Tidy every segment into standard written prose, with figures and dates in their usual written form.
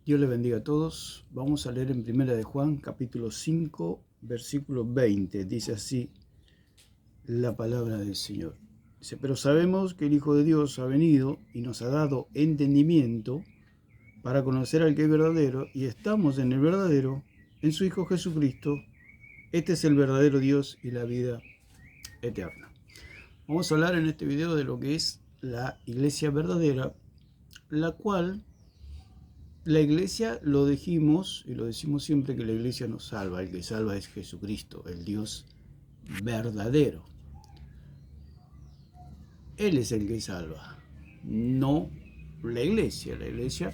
Dios les bendiga a todos. Vamos a leer en Primera de Juan, capítulo 5, versículo 20. Dice así la palabra del Señor. Dice, pero sabemos que el Hijo de Dios ha venido y nos ha dado entendimiento para conocer al que es verdadero, y estamos en el verdadero, en su Hijo Jesucristo. Este es el verdadero Dios y la vida eterna. Vamos a hablar en este video de lo que es la iglesia verdadera, la cual la iglesia, lo dijimos y lo decimos siempre, que la iglesia nos salva. El que salva es Jesucristo, el Dios verdadero. Él es el que salva, no la iglesia. La iglesia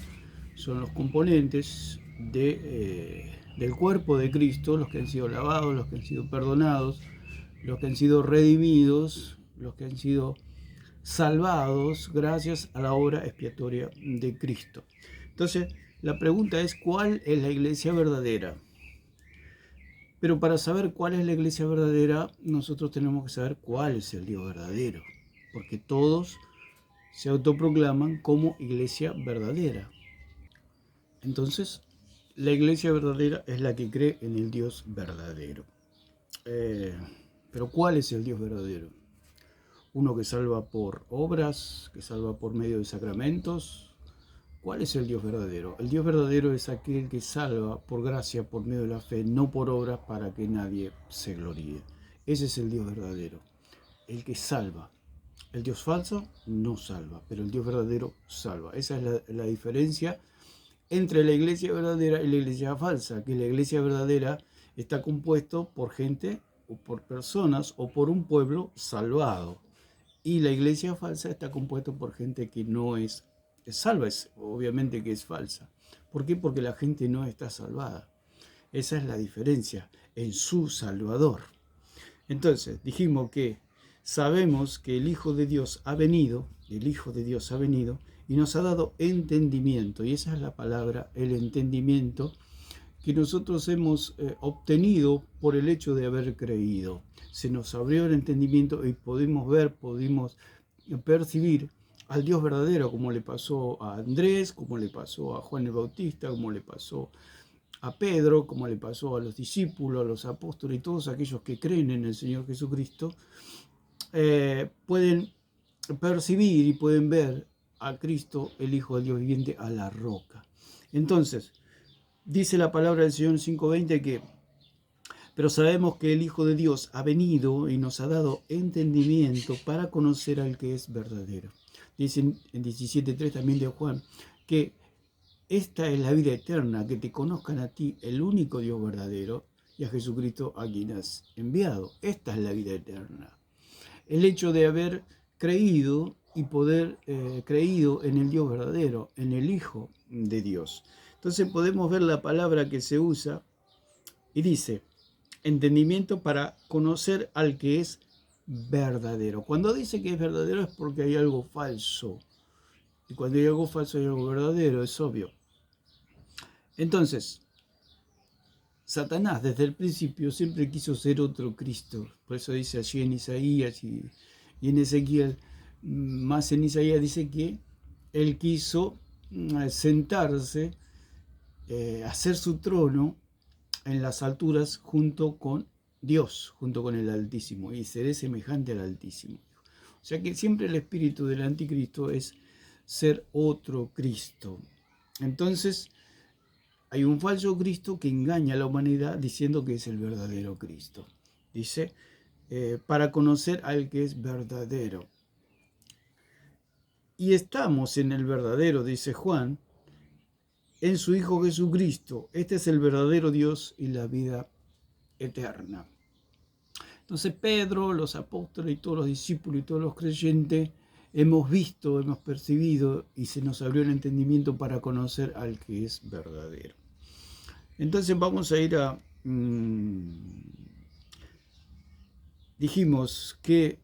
son los componentes del cuerpo de Cristo, los que han sido lavados, los que han sido perdonados, los que han sido redimidos, los que han sido salvados gracias a la obra expiatoria de Cristo. Entonces, la pregunta es, ¿cuál es la iglesia verdadera? Pero para saber cuál es la iglesia verdadera, nosotros tenemos que saber cuál es el Dios verdadero, porque todos se autoproclaman como iglesia verdadera. Entonces, la iglesia verdadera es la que cree en el Dios verdadero. Pero ¿cuál es el Dios verdadero? Uno que salva por obras, que salva por medio de sacramentos. ¿Cuál es el Dios verdadero? El Dios verdadero es aquel que salva por gracia, por medio de la fe, no por obras, para que nadie se gloríe. Ese es el Dios verdadero, el que salva. El Dios falso no salva, pero el Dios verdadero salva. Esa es la diferencia entre la iglesia verdadera y la iglesia falsa, que la iglesia verdadera está compuesto por gente o por personas o por un pueblo salvado. Y la iglesia falsa está compuesta por gente que no es salva, obviamente que es falsa. ¿Por qué? Porque la gente no está salvada. Esa es la diferencia en su Salvador. Entonces, dijimos que sabemos que el Hijo de Dios ha venido, y nos ha dado entendimiento. Y esa es la palabra, el entendimiento, que nosotros hemos obtenido por el hecho de haber creído. Se nos abrió el entendimiento y pudimos ver, pudimos percibir al Dios verdadero, como le pasó a Andrés, como le pasó a Juan el Bautista, como le pasó a Pedro, como le pasó a los discípulos, a los apóstoles y todos aquellos que creen en el Señor Jesucristo. Pueden percibir y pueden ver a Cristo, el Hijo del Dios viviente, a la roca. Entonces, dice la palabra del Señor en 5:20 que, pero sabemos que el Hijo de Dios ha venido y nos ha dado entendimiento para conocer al que es verdadero. Dice en 17:3 también de Juan que esta es la vida eterna, que te conozcan a ti, el único Dios verdadero, y a Jesucristo a quien has enviado. Esta es la vida eterna. El hecho de haber creído y poder creído en el Dios verdadero, en el Hijo de Dios. Entonces podemos ver la palabra que se usa y dice, entendimiento para conocer al que es verdadero. Cuando dice que es verdadero es porque hay algo falso. Y cuando hay algo falso hay algo verdadero, es obvio. Entonces, Satanás desde el principio siempre quiso ser otro Cristo. Por eso dice allí en Isaías y en Ezequiel, más en Isaías dice que él quiso sentarse, hacer su trono en las alturas junto con Dios, junto con el Altísimo, y seré semejante al Altísimo. O sea que siempre el espíritu del anticristo es ser otro Cristo. Entonces, hay un falso Cristo que engaña a la humanidad diciendo que es el verdadero Cristo. Dice, para conocer al que es verdadero. Y estamos en el verdadero, dice Juan, en su Hijo Jesucristo. Este es el verdadero Dios y la vida eterna. Entonces Pedro, los apóstoles y todos los discípulos y todos los creyentes hemos visto, hemos percibido y se nos abrió el entendimiento para conocer al que es verdadero. Entonces vamos a ir a... dijimos que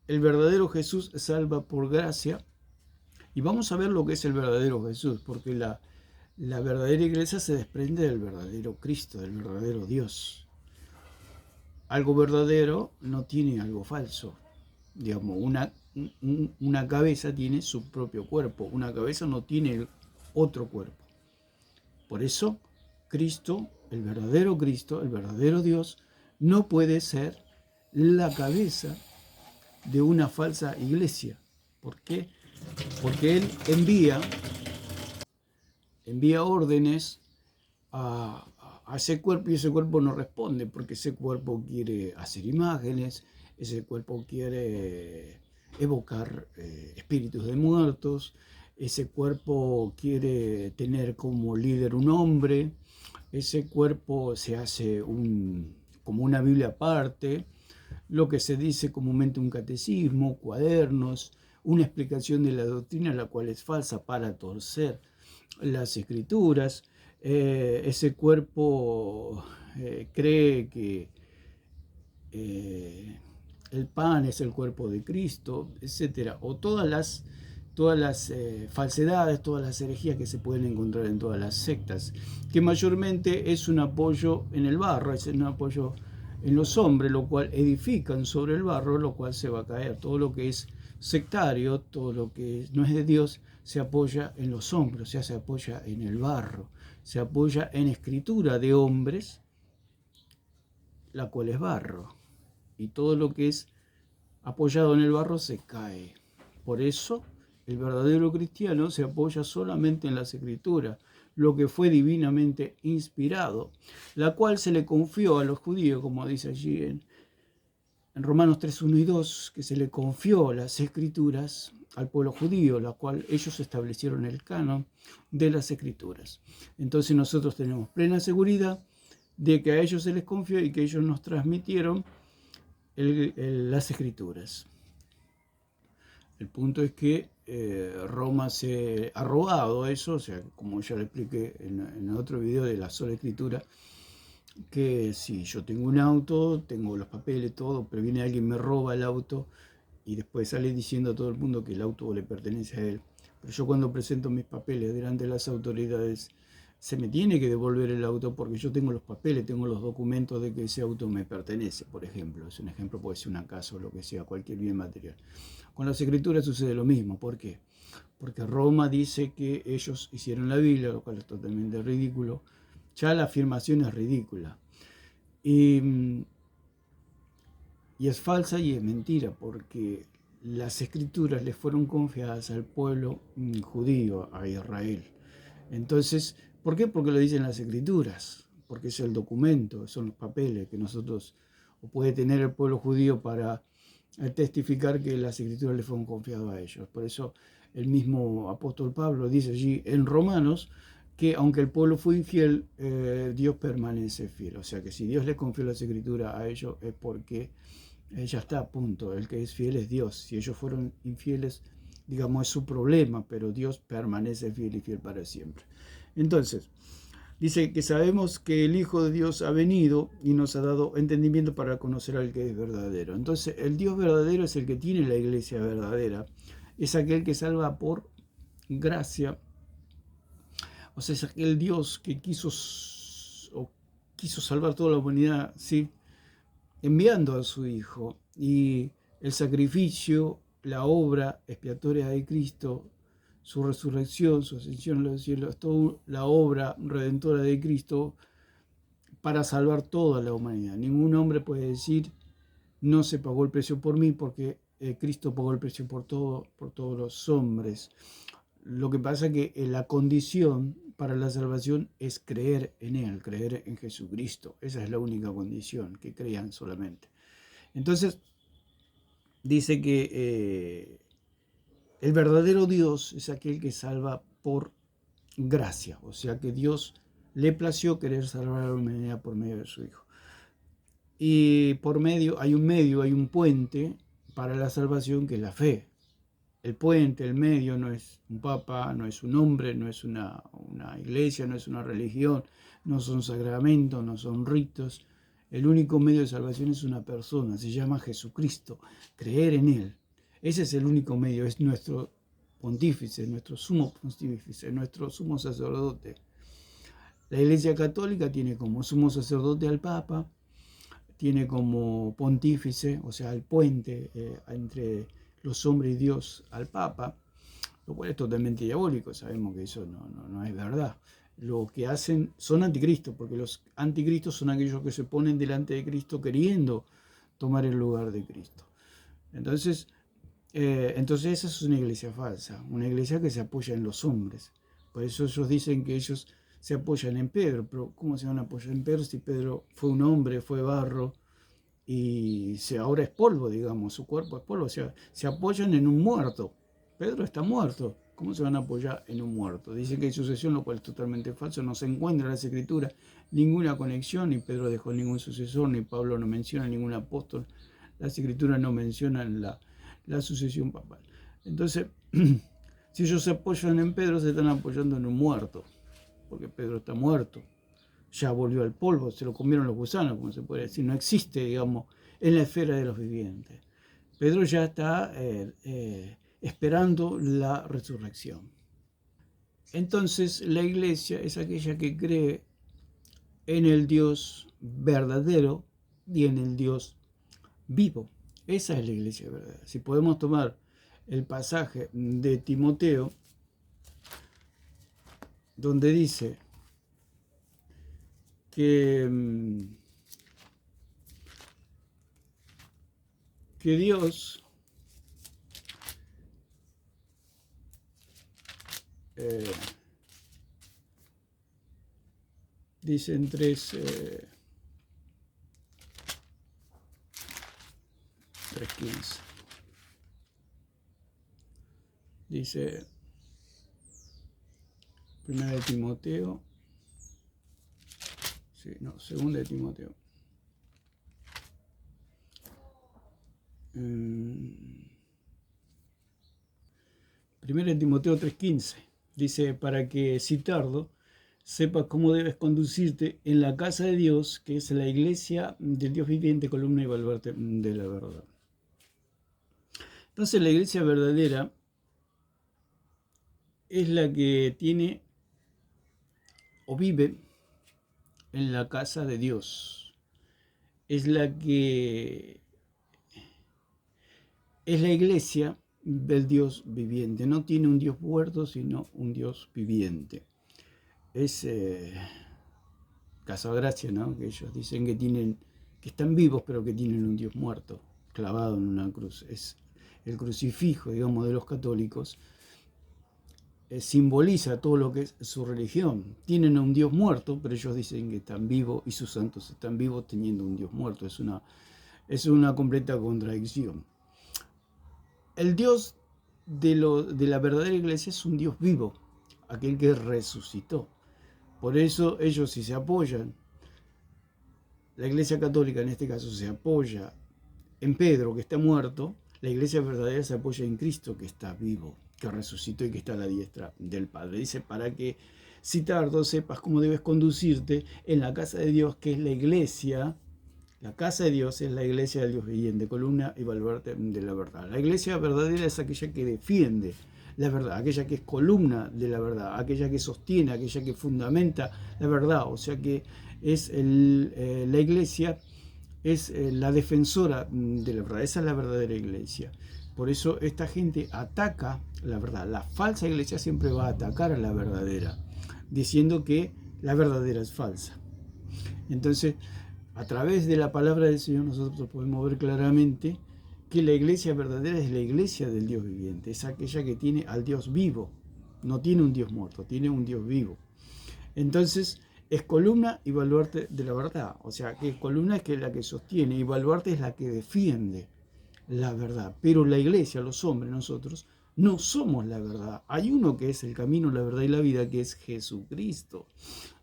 el verdadero Jesús salva por gracia y vamos a ver lo que es el verdadero Jesús, porque la verdadera iglesia se desprende del verdadero Cristo, del verdadero Dios. Algo verdadero no tiene algo falso. Digamos, una cabeza tiene su propio cuerpo, una cabeza no tiene otro cuerpo. Por eso, Cristo, el verdadero Dios, no puede ser la cabeza de una falsa iglesia. ¿Por qué? Porque Él envía órdenes a ese cuerpo y ese cuerpo no responde, porque ese cuerpo quiere hacer imágenes, ese cuerpo quiere evocar espíritus de muertos, ese cuerpo quiere tener como líder un hombre, ese cuerpo se hace como una Biblia aparte, lo que se dice comúnmente un catecismo, cuadernos, una explicación de la doctrina, la cual es falsa para torcer las escrituras. Ese cuerpo cree que el pan es el cuerpo de Cristo, etc. O todas las falsedades, todas las herejías que se pueden encontrar en todas las sectas, que mayormente es un apoyo en el barro, es un apoyo en los hombres, lo cual edifican sobre el barro, lo cual se va a caer. Todo lo que es sectario, todo lo que no es de Dios, se apoya en los hombres, o sea, se apoya en el barro, se apoya en escritura de hombres, la cual es barro. Y todo lo que es apoyado en el barro se cae. Por eso, el verdadero cristiano se apoya solamente en las escrituras, lo que fue divinamente inspirado, la cual se le confió a los judíos, como dice allí en Romanos 3, 1 y 2, que se le confió las escrituras al pueblo judío, la cual ellos establecieron el canon de las escrituras. Entonces nosotros tenemos plena seguridad de que a ellos se les confió y que ellos nos transmitieron las escrituras. El punto es que Roma se ha robado eso, o sea, como ya le expliqué en otro video de la sola escritura, que si yo tengo un auto, tengo los papeles, todo, pero viene alguien, me roba el auto y después sale diciendo a todo el mundo que el auto le pertenece a él. Pero yo cuando presento mis papeles delante de las autoridades, se me tiene que devolver el auto porque yo tengo los papeles, tengo los documentos de que ese auto me pertenece, por ejemplo. Es un ejemplo, puede ser una casa o lo que sea, cualquier bien material. Con las escrituras sucede lo mismo. ¿Por qué? Porque Roma dice que ellos hicieron la Biblia, lo cual es totalmente ridículo. Ya la afirmación es ridícula. Y es falsa y es mentira, porque las escrituras le fueron confiadas al pueblo judío, a Israel. Entonces, ¿por qué? Porque lo dicen las escrituras, porque es el documento, son los papeles que nosotros, o puede tener el pueblo judío para testificar que las escrituras le fueron confiadas a ellos. Por eso el mismo apóstol Pablo dice allí en Romanos que aunque el pueblo fue infiel, Dios permanece fiel. O sea que si Dios le confió las escrituras a ellos es porque ya está a punto. El que es fiel es Dios. Si ellos fueron infieles, digamos, es su problema, pero Dios permanece fiel y fiel para siempre. Entonces, dice que sabemos que el Hijo de Dios ha venido y nos ha dado entendimiento para conocer al que es verdadero. Entonces, el Dios verdadero es el que tiene la iglesia verdadera. Es aquel que salva por gracia. O sea, es aquel Dios que quiso salvar toda la humanidad, ¿sí? Enviando a su Hijo. Y el sacrificio, la obra expiatoria de Cristo, su resurrección, su ascensión a los cielos, toda la obra redentora de Cristo para salvar toda la humanidad. Ningún hombre puede decir, no se pagó el precio por mí, porque Cristo pagó el precio por todos los hombres. Lo que pasa es que la condición para la salvación es creer en Él, creer en Jesucristo. Esa es la única condición, que crean solamente. Entonces, dice que el verdadero Dios es aquel que salva por gracia. O sea que Dios le plació querer salvar a la humanidad por medio de su Hijo. Y hay un puente para la salvación, que es la fe. El puente, el medio, no es un papa, no es un hombre, no es una iglesia, no es una religión, no son sacramentos, no son ritos. El único medio de salvación es una persona, se llama Jesucristo, creer en Él. Ese es el único medio, es nuestro pontífice, nuestro sumo pontífice, nuestro sumo sacerdote. La Iglesia Católica tiene como sumo sacerdote al Papa, tiene como pontífice, o sea, el puente entre los hombres y Dios, al Papa, lo cual es totalmente diabólico. Sabemos que eso no es verdad. lo que hacen son anticristos, porque los anticristos son aquellos que se ponen delante de Cristo queriendo tomar el lugar de Cristo. Entonces esa es una iglesia falsa, una iglesia que se apoya en los hombres. Por eso ellos dicen que ellos se apoyan en Pedro, pero ¿cómo se van a apoyar en Pedro si Pedro fue un hombre, fue barro y ahora es polvo, digamos, su cuerpo es polvo? O sea, se apoyan en un muerto. Pedro está muerto. ¿Cómo se van a apoyar en un muerto? Dicen que hay sucesión, lo cual es totalmente falso. No se encuentra en las Escrituras ninguna conexión, ni Pedro dejó ningún sucesor, ni Pablo no menciona ningún apóstol. Las Escrituras no mencionan la sucesión papal. Entonces, si ellos se apoyan en Pedro, se están apoyando en un muerto, porque Pedro está muerto, ya volvió al polvo, se lo comieron los gusanos, como se puede decir, no existe, digamos, en la esfera de los vivientes. Pedro ya está esperando la resurrección. Entonces, la iglesia es aquella que cree en el Dios verdadero y en el Dios vivo. Esa es la iglesia verdadera. Si podemos tomar el pasaje de Timoteo, donde dice que Dios dice en 3:15, dice 1 de Timoteo, segunda de Timoteo, 1 de Timoteo 3:15, dice, para que si tardo sepas cómo debes conducirte en la casa de Dios, que es la iglesia del Dios viviente, columna y baluarte de la verdad. Entonces la iglesia verdadera es la que tiene o vive en la casa de Dios. Es la iglesia del Dios viviente. No tiene un Dios muerto, sino un Dios viviente. Es caso de gracia, ¿no? Que ellos dicen que están vivos, pero que tienen un Dios muerto, clavado en una cruz. Es el crucifijo, digamos, de los católicos. Simboliza todo lo que es su religión. Tienen a un Dios muerto, pero ellos dicen que están vivos y sus santos están vivos teniendo un Dios muerto. Es una completa contradicción. El Dios de la verdadera iglesia es un Dios vivo, aquel que resucitó. Por eso ellos, si se apoyan, la iglesia católica en este caso se apoya en Pedro, que está muerto, la iglesia verdadera se apoya en Cristo, que está vivo, que resucitó y que está a la diestra del Padre. Dice, para que si tardo sepas cómo debes conducirte en la casa de Dios, que es la iglesia. La casa de Dios es la iglesia del Dios viviente, columna y baluarte de la verdad. La iglesia verdadera es aquella que defiende la verdad, aquella que es columna de la verdad, aquella que sostiene, aquella que fundamenta la verdad. O sea que es la iglesia es la defensora de la verdad. Esa es la verdadera iglesia. Por eso esta gente ataca la verdad. La falsa iglesia siempre va a atacar a la verdadera, diciendo que la verdadera es falsa. Entonces, a través de la palabra del Señor nosotros podemos ver claramente que la iglesia verdadera es la iglesia del Dios viviente, es aquella que tiene al Dios vivo, no tiene un Dios muerto, tiene un Dios vivo. Entonces es columna y baluarte de la verdad, o sea que columna es la que sostiene y baluarte es la que defiende la verdad. Pero la iglesia, los hombres, nosotros, no somos la verdad. Hay uno que es el camino, la verdad y la vida, que es Jesucristo.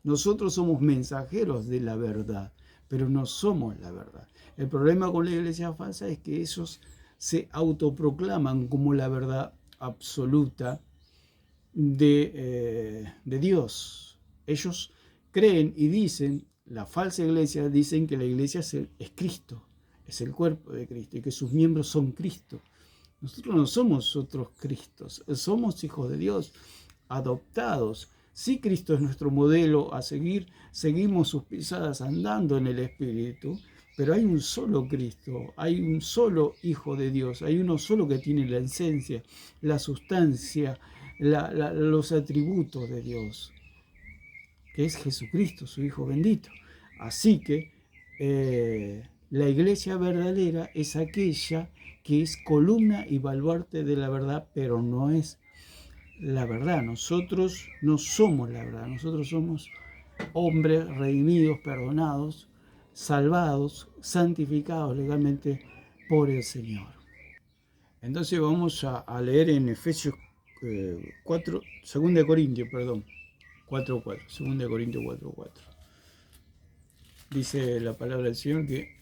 Nosotros somos mensajeros de la verdad, pero no somos la verdad. El problema con la iglesia falsa es que ellos se autoproclaman como la verdad absoluta de Dios. Ellos creen y dicen, la falsa iglesia dicen que la iglesia es Cristo, es el cuerpo de Cristo y que sus miembros son Cristo. Nosotros no somos otros Cristos, somos hijos de Dios, adoptados. Sí, Cristo es nuestro modelo a seguir, seguimos sus pisadas andando en el Espíritu, pero hay un solo Cristo, hay un solo Hijo de Dios, hay uno solo que tiene la esencia, la sustancia, los atributos de Dios. que es Jesucristo, su Hijo bendito. Así que la iglesia verdadera es aquella que es columna y baluarte de la verdad, pero no es la verdad. Nosotros no somos la verdad, nosotros somos hombres redimidos, perdonados, salvados, santificados legalmente por el Señor. Entonces vamos a leer en Efesios 4, 2 Corintios, perdón, 4:4, 2 Corintios 4:4. Dice la palabra del Señor que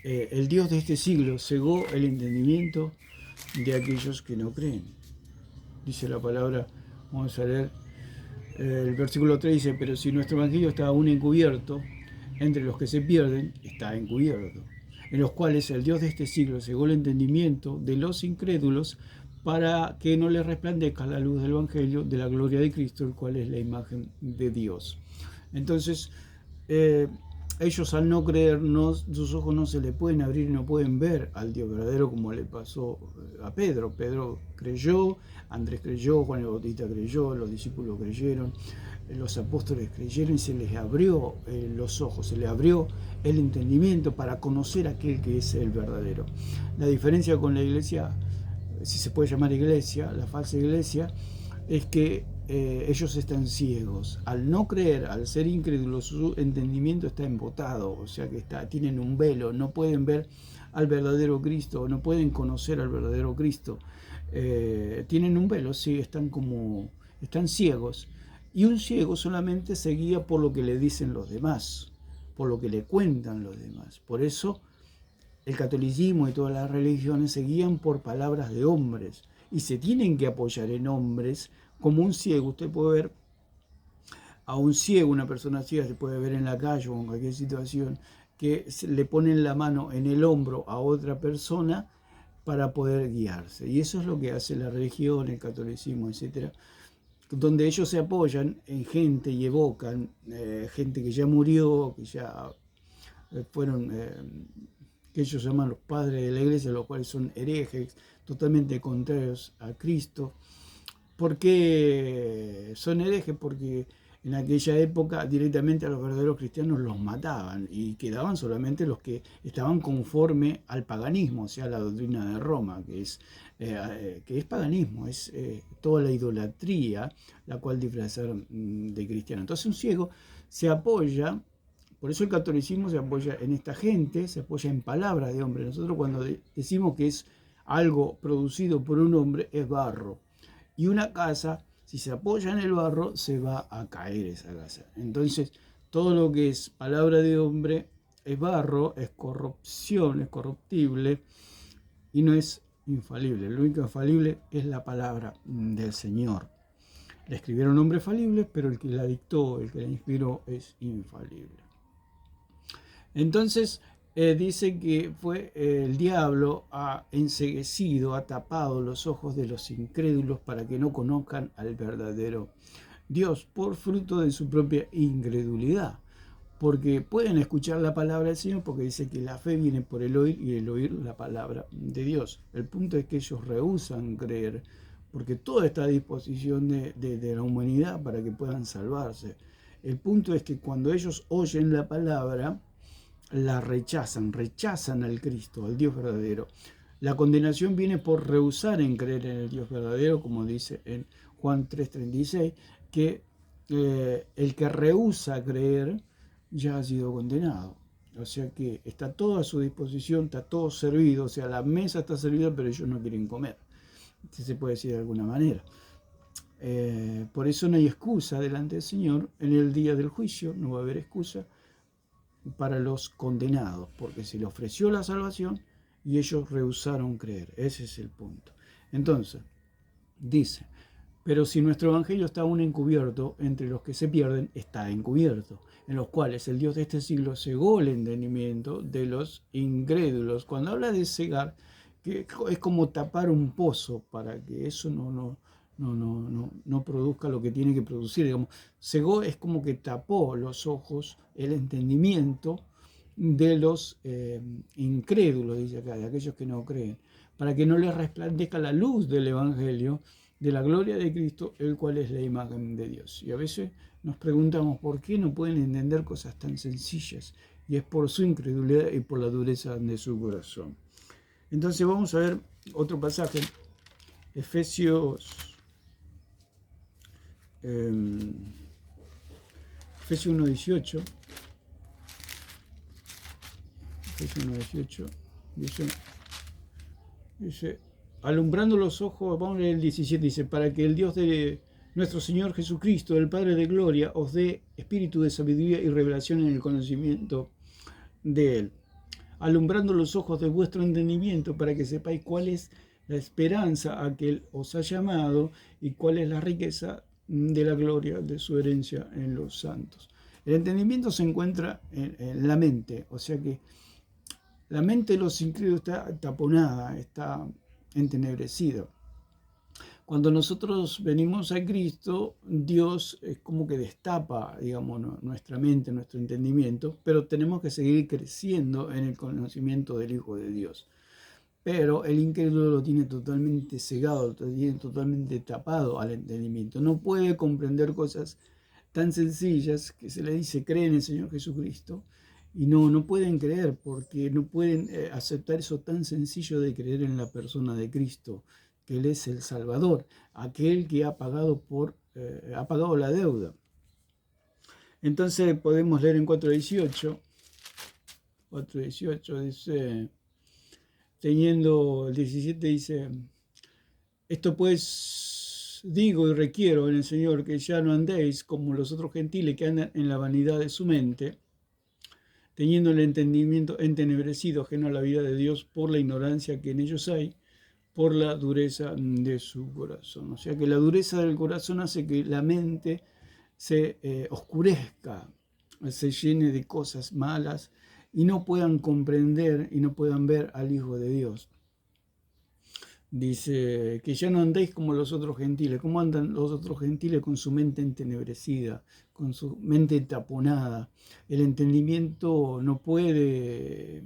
el Dios de este siglo cegó el entendimiento de aquellos que no creen. Dice la palabra, vamos a leer el versículo 3, dice, pero si nuestro evangelio está aún encubierto, entre los que se pierden está encubierto, en los cuales el Dios de este siglo cegó el entendimiento de los incrédulos para que no les resplandezca la luz del evangelio de la gloria de Cristo, el cual es la imagen de Dios. Entonces, ellos al no creer, sus ojos no se le pueden abrir y no pueden ver al Dios verdadero, como le pasó a Pedro. Pedro creyó, Andrés creyó, Juan el Bautista creyó, los discípulos creyeron, los apóstoles creyeron y se les abrió los ojos, se les abrió el entendimiento para conocer a aquel que es el verdadero. La diferencia con la iglesia, si se puede llamar iglesia, la falsa iglesia, es que ellos están ciegos. Al no creer, al ser incrédulos, su entendimiento está embotado, o sea que tienen un velo, no pueden ver al verdadero Cristo, no pueden conocer al verdadero Cristo. Tienen un velo, sí, están ciegos. Y un ciego solamente se guía por lo que le dicen los demás, por lo que le cuentan los demás. Por eso el catolicismo y todas las religiones se guían por palabras de hombres y se tienen que apoyar en hombres. Como un ciego, usted puede ver a un ciego, una persona ciega se puede ver en la calle o en cualquier situación, que le ponen la mano en el hombro a otra persona para poder guiarse. Y eso es lo que hace la religión, el catolicismo, etcétera, donde ellos se apoyan en gente y evocan gente que ya murió, que ya fueron, que ellos llaman los padres de la iglesia, los cuales son herejes, totalmente contrarios a Cristo. ¿Por qué son herejes? Porque en aquella época directamente a los verdaderos cristianos los mataban y quedaban solamente los que estaban conforme al paganismo, o sea, la doctrina de Roma, que es paganismo, es toda la idolatría, la cual disfrazaron de cristiano. Entonces un ciego se apoya, por eso el catolicismo se apoya en esta gente, se apoya en palabras de hombre. Nosotros cuando decimos que es algo producido por un hombre, es barro. Y una casa, si se apoya en el barro, se va a caer esa casa. Entonces, todo lo que es palabra de hombre es barro, es corrupción, es corruptible y no es infalible. Lo único infalible es la palabra del Señor. La escribieron hombres falibles, pero el que la dictó, el que la inspiró, es infalible. Entonces, dice que fue el diablo ha enceguecido, ha tapado los ojos de los incrédulos para que no conozcan al verdadero Dios por fruto de su propia incredulidad. Porque pueden escuchar la palabra del Señor, porque dice que la fe viene por el oír y el oír la palabra de Dios. El punto es que ellos rehúsan creer, porque todo está a disposición de la humanidad para que puedan salvarse. El punto es que cuando ellos oyen la palabra, la rechazan al Cristo, al Dios verdadero. La condenación viene por rehusar en creer en el Dios verdadero, como dice en Juan 3:36, que el que rehúsa creer ya ha sido condenado. O sea que está todo a su disposición, está todo servido, o sea, la mesa está servida, pero ellos no quieren comer, si se puede decir de alguna manera. Por eso no hay excusa delante del Señor en el día del juicio, no va a haber excusa para los condenados, porque se le ofreció la salvación y ellos rehusaron creer. Ese es el punto. Entonces, dice, pero si nuestro evangelio está aún encubierto, entre los que se pierden está encubierto, en los cuales el Dios de este siglo cegó el entendimiento de los incrédulos. Cuando habla de cegar, que es como tapar un pozo para que eso no produzca lo que tiene que producir. Digamos, cegó es como que tapó los ojos, el entendimiento de los incrédulos, dice acá, de aquellos que no creen, para que no les resplandezca la luz del Evangelio, de la gloria de Cristo, el cual es la imagen de Dios. Y a veces nos preguntamos por qué no pueden entender cosas tan sencillas, y es por su incredulidad y por la dureza de su corazón. Entonces vamos a ver otro pasaje, Efesios 1:18. Efesios 1:18 dice, alumbrando los ojos, vamos a leer el 17, dice, para que el Dios de nuestro Señor Jesucristo, el Padre de Gloria, os dé espíritu de sabiduría y revelación en el conocimiento de Él, alumbrando los ojos de vuestro entendimiento para que sepáis cuál es la esperanza a que Él os ha llamado y cuál es la riqueza de la gloria de su herencia en los santos. El entendimiento se encuentra en la mente, o sea que la mente de los incrédulos está taponada, está entenebrecida. Cuando nosotros venimos a Cristo, Dios es como que destapa, digamos, nuestra mente, nuestro entendimiento, pero tenemos que seguir creciendo en el conocimiento del Hijo de Dios. Pero el incrédulo lo tiene totalmente cegado, lo tiene totalmente tapado al entendimiento. No puede comprender cosas tan sencillas que se le dice, cree en el Señor Jesucristo, y no pueden creer porque no pueden aceptar eso tan sencillo de creer en la persona de Cristo, que Él es el Salvador, aquel que ha pagado la deuda. Entonces podemos leer en 4:18 dice, teniendo el 17 dice, esto pues digo y requiero en el Señor, que ya no andéis como los otros gentiles que andan en la vanidad de su mente, teniendo el entendimiento entenebrecido, ajeno a la vida de Dios por la ignorancia que en ellos hay, por la dureza de su corazón. O sea que la dureza del corazón hace que la mente se oscurezca, se llene de cosas malas y no puedan comprender y no puedan ver al Hijo de Dios. Dice que ya no andéis como los otros gentiles. ¿Cómo andan los otros gentiles? Con su mente entenebrecida, con su mente taponada. El entendimiento no puede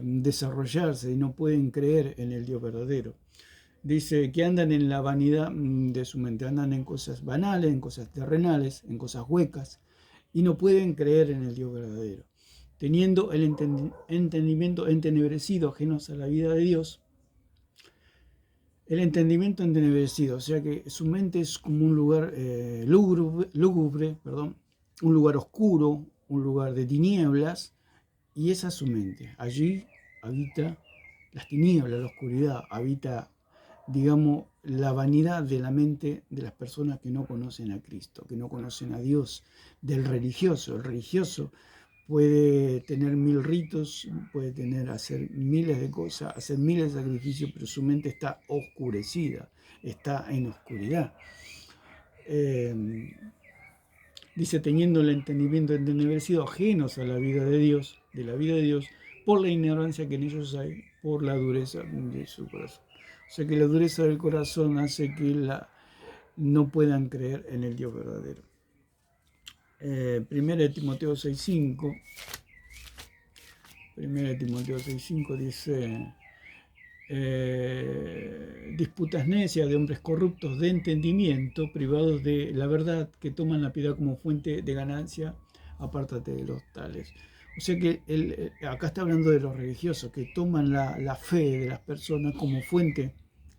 desarrollarse y no pueden creer en el Dios verdadero. Dice que andan en la vanidad de su mente, andan en cosas banales, en cosas terrenales, en cosas huecas, y no pueden creer en el Dios verdadero. Teniendo el entendimiento entenebrecido, ajenos a la vida de Dios, el entendimiento entenebrecido, o sea que su mente es como un lugar lúgubre, un lugar oscuro, un lugar de tinieblas, y esa es su mente. Allí habita las tinieblas, la oscuridad, habita, digamos, la vanidad de la mente de las personas que no conocen a Cristo, que no conocen a Dios, del religioso. El religioso puede tener 1000 ritos, puede hacer miles de cosas, hacer miles de sacrificios, pero su mente está oscurecida, está en oscuridad. Dice, teniendo el entendimiento entenebrecido, ajenos a la vida de Dios, por la ignorancia que en ellos hay, por la dureza de su corazón. O sea que la dureza del corazón hace que no puedan creer en el Dios verdadero. 1 Timoteo 6:5 dice, disputas necias de hombres corruptos de entendimiento, privados de la verdad, que toman la piedad como fuente de ganancia, apártate de los tales. O sea que acá está hablando de los religiosos, que toman la fe de las personas como fuente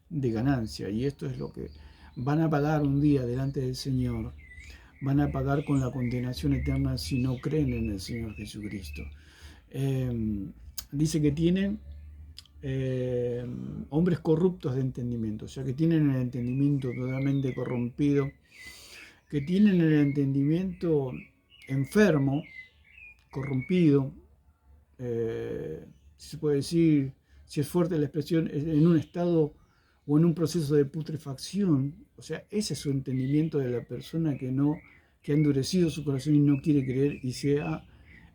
de ganancia, y esto es lo que van a pagar un día delante del Señor. Van a pagar con la condenación eterna si no creen en el Señor Jesucristo. Dice que tienen hombres corruptos de entendimiento, o sea que tienen el entendimiento totalmente corrompido, que tienen el entendimiento enfermo, corrompido, si se puede decir, si es fuerte la expresión, en un estado o en un proceso de putrefacción. O sea, ese es su entendimiento de la persona que ha endurecido su corazón y no quiere creer y se ha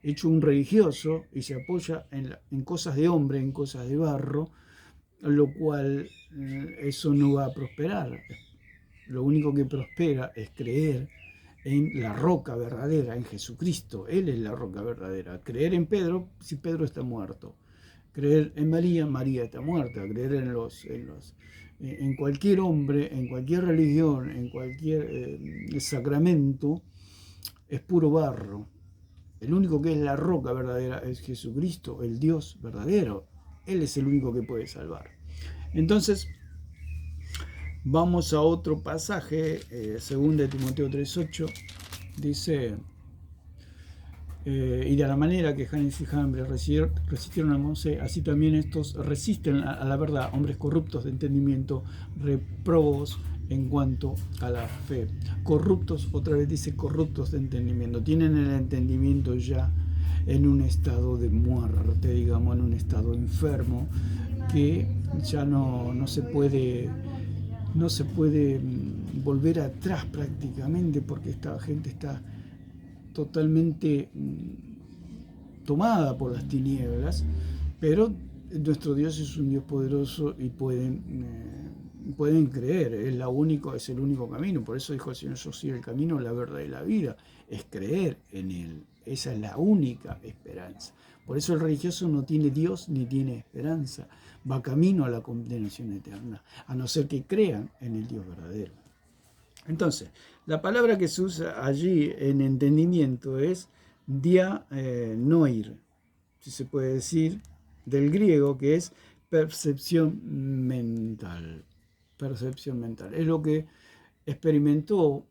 hecho un religioso y se apoya en cosas de hombre, en cosas de barro, lo cual eso no va a prosperar. Lo único que prospera es creer en la roca verdadera, en Jesucristo. Él es la roca verdadera. Creer en Pedro si Pedro está muerto. Creer en María, María está muerta. Creer en en cualquier hombre, en cualquier religión, en cualquier sacramento, es puro barro. El único que es la roca verdadera es Jesucristo, el Dios verdadero. Él es el único que puede salvar. Entonces, vamos a otro pasaje, 2 Timoteo 3:8, dice, y de la manera que Janes y Jambres resistieron a Moisés, así también estos resisten a la verdad, hombres corruptos de entendimiento, reprobos en cuanto a la fe. Corruptos, otra vez dice corruptos de entendimiento, tienen el entendimiento ya en un estado de muerte, digamos, en un estado enfermo, que ya no se puede volver atrás prácticamente, porque esta gente está totalmente tomada por las tinieblas, pero nuestro Dios es un Dios poderoso y pueden creer, es el único camino. Por eso dijo el Señor: yo soy el camino, la verdad y la vida. Es creer en Él, esa es la única esperanza. Por eso el religioso no tiene Dios ni tiene esperanza, va camino a la condenación eterna, a no ser que crean en el Dios verdadero. Entonces, la palabra que se usa allí en entendimiento es dianoir, si se puede decir, del griego, que es percepción mental. Percepción mental. Es lo que experimentó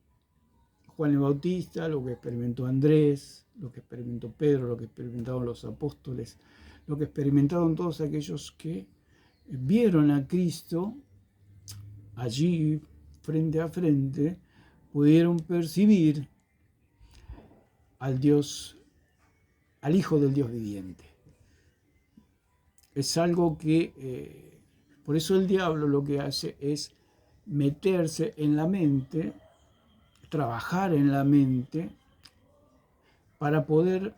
Juan el Bautista, lo que experimentó Andrés, lo que experimentó Pedro, lo que experimentaron los apóstoles, lo que experimentaron todos aquellos que vieron a Cristo allí frente a frente, pudieron percibir al Dios, al Hijo del Dios viviente. Es algo que, por eso el diablo lo que hace es meterse en la mente, trabajar en la mente, para poder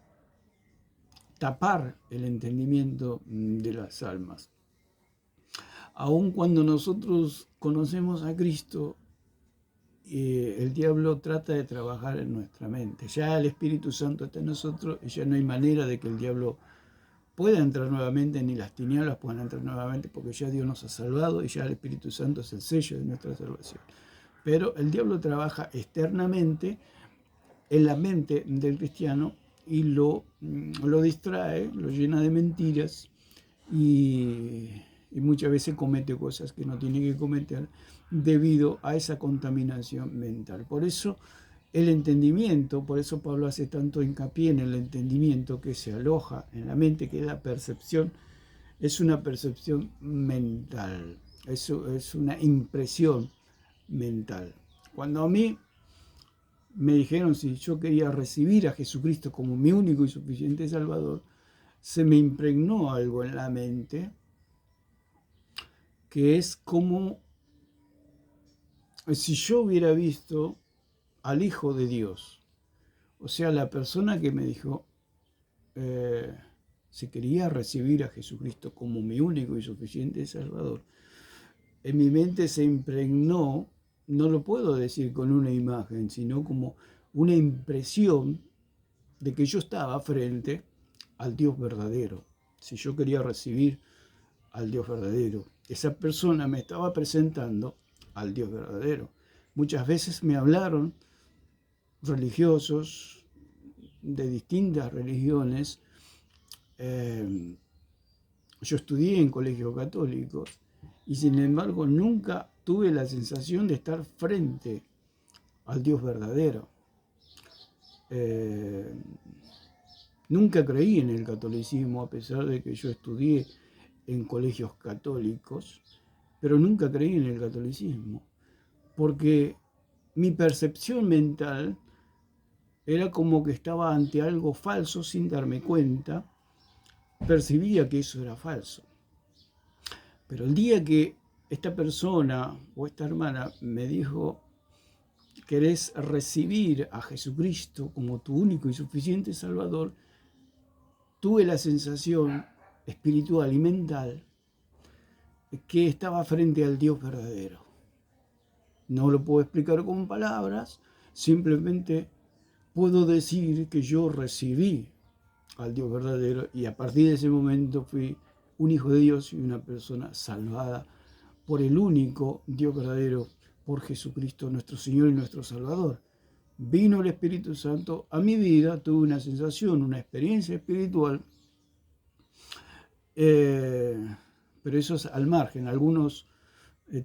tapar el entendimiento de las almas. Aun cuando nosotros conocemos a Cristo, el diablo trata de trabajar en nuestra mente. Ya el Espíritu Santo está en nosotros y ya no hay manera de que el diablo pueda entrar nuevamente, ni las tinieblas puedan entrar nuevamente, porque ya Dios nos ha salvado y ya el Espíritu Santo es el sello de nuestra salvación. Pero el diablo trabaja externamente en la mente del cristiano y lo distrae, lo llena de mentiras y muchas veces comete cosas que no tiene que cometer debido a esa contaminación mental. Por eso el entendimiento, por eso Pablo hace tanto hincapié en el entendimiento que se aloja en la mente, que es la percepción, es una percepción mental, eso es una impresión mental. Cuando a mí me dijeron si yo quería recibir a Jesucristo como mi único y suficiente Salvador, se me impregnó algo en la mente, que es como si yo hubiera visto al Hijo de Dios. O sea, la persona que me dijo si quería recibir a Jesucristo como mi único y suficiente Salvador, en mi mente se impregnó, no lo puedo decir con una imagen, sino como una impresión de que yo estaba frente al Dios verdadero. Si yo quería recibir al Dios verdadero, esa persona me estaba presentando al Dios verdadero. Muchas veces me hablaron religiosos de distintas religiones. Yo estudié en colegios católicos y sin embargo nunca tuve la sensación de estar frente al Dios verdadero. Nunca creí en el catolicismo, a pesar de que yo estudié en colegios católicos, pero nunca creí en el catolicismo, porque mi percepción mental era como que estaba ante algo falso sin darme cuenta, percibía que eso era falso. Pero el día que esta persona o esta hermana me dijo: ¿querés recibir a Jesucristo como tu único y suficiente Salvador?, tuve la sensación espiritual y mental que estaba frente al Dios verdadero. No lo puedo explicar con palabras, simplemente puedo decir que yo recibí al Dios verdadero y a partir de ese momento fui un hijo de Dios y una persona salvada por el único Dios verdadero, por Jesucristo nuestro Señor y nuestro Salvador. Vino el Espíritu Santo a mi vida, tuve una sensación, una experiencia espiritual, pero eso es al margen. Algunos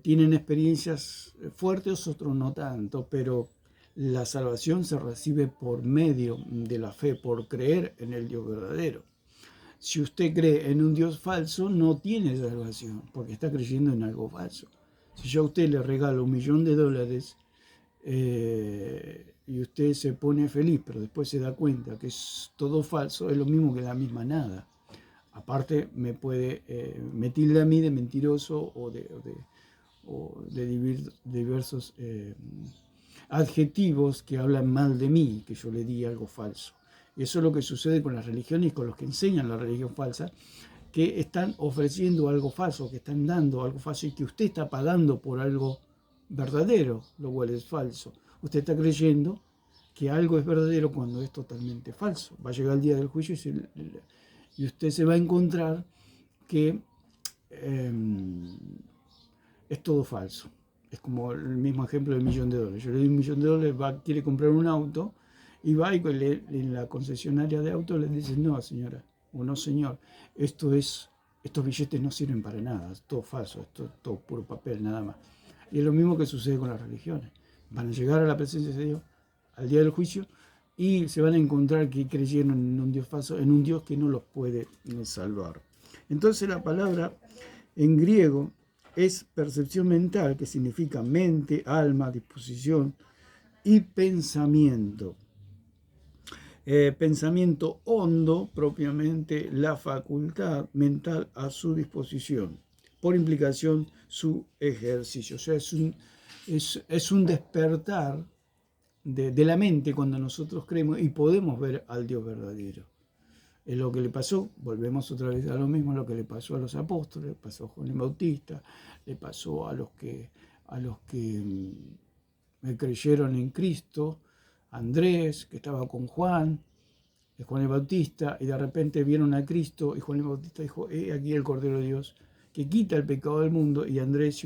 tienen experiencias fuertes, otros no tanto, pero la salvación se recibe por medio de la fe, por creer en el Dios verdadero. Si usted cree en un Dios falso, no tiene salvación, porque está creyendo en algo falso. Si yo a usted le regalo $1.000.000 y usted se pone feliz, pero después se da cuenta que es todo falso, es lo mismo que la misma nada. Aparte me tilda a mí de mentiroso o de diversos adjetivos que hablan mal de mí, que yo le di algo falso. Y eso es lo que sucede con las religiones y con los que enseñan la religión falsa, que están ofreciendo algo falso, que están dando algo falso y que usted está pagando por algo verdadero, lo cual es falso. Usted está creyendo que algo es verdadero cuando es totalmente falso. Va a llegar el día del juicio y usted se va a encontrar que es todo falso. Es como el mismo ejemplo del $1.000.000. Yo le doy $1.000.000, quiere comprar un auto y va y en la concesionaria de autos le dice: no, señora, o no, señor, estos billetes no sirven para nada, es todo falso, esto es todo puro papel, nada más. Y es lo mismo que sucede con las religiones. Van a llegar a la presencia de Dios, al día del juicio, y se van a encontrar que creyeron en un Dios falso, en un Dios que no los puede salvar. Entonces la palabra en griego es percepción mental, que significa mente, alma, disposición y pensamiento. Pensamiento hondo, propiamente la facultad mental a su disposición, por implicación su ejercicio. O sea, es un despertar de la mente cuando nosotros creemos y podemos ver al Dios verdadero. Es lo que le pasó, volvemos otra vez a lo mismo, lo que le pasó a los apóstoles, le pasó a Juan el Bautista, le pasó a los que creyeron en Cristo, Andrés, que estaba con Juan el Bautista, y de repente vieron a Cristo, y Juan el Bautista dijo: aquí el Cordero de Dios, que quita el pecado del mundo, y Andrés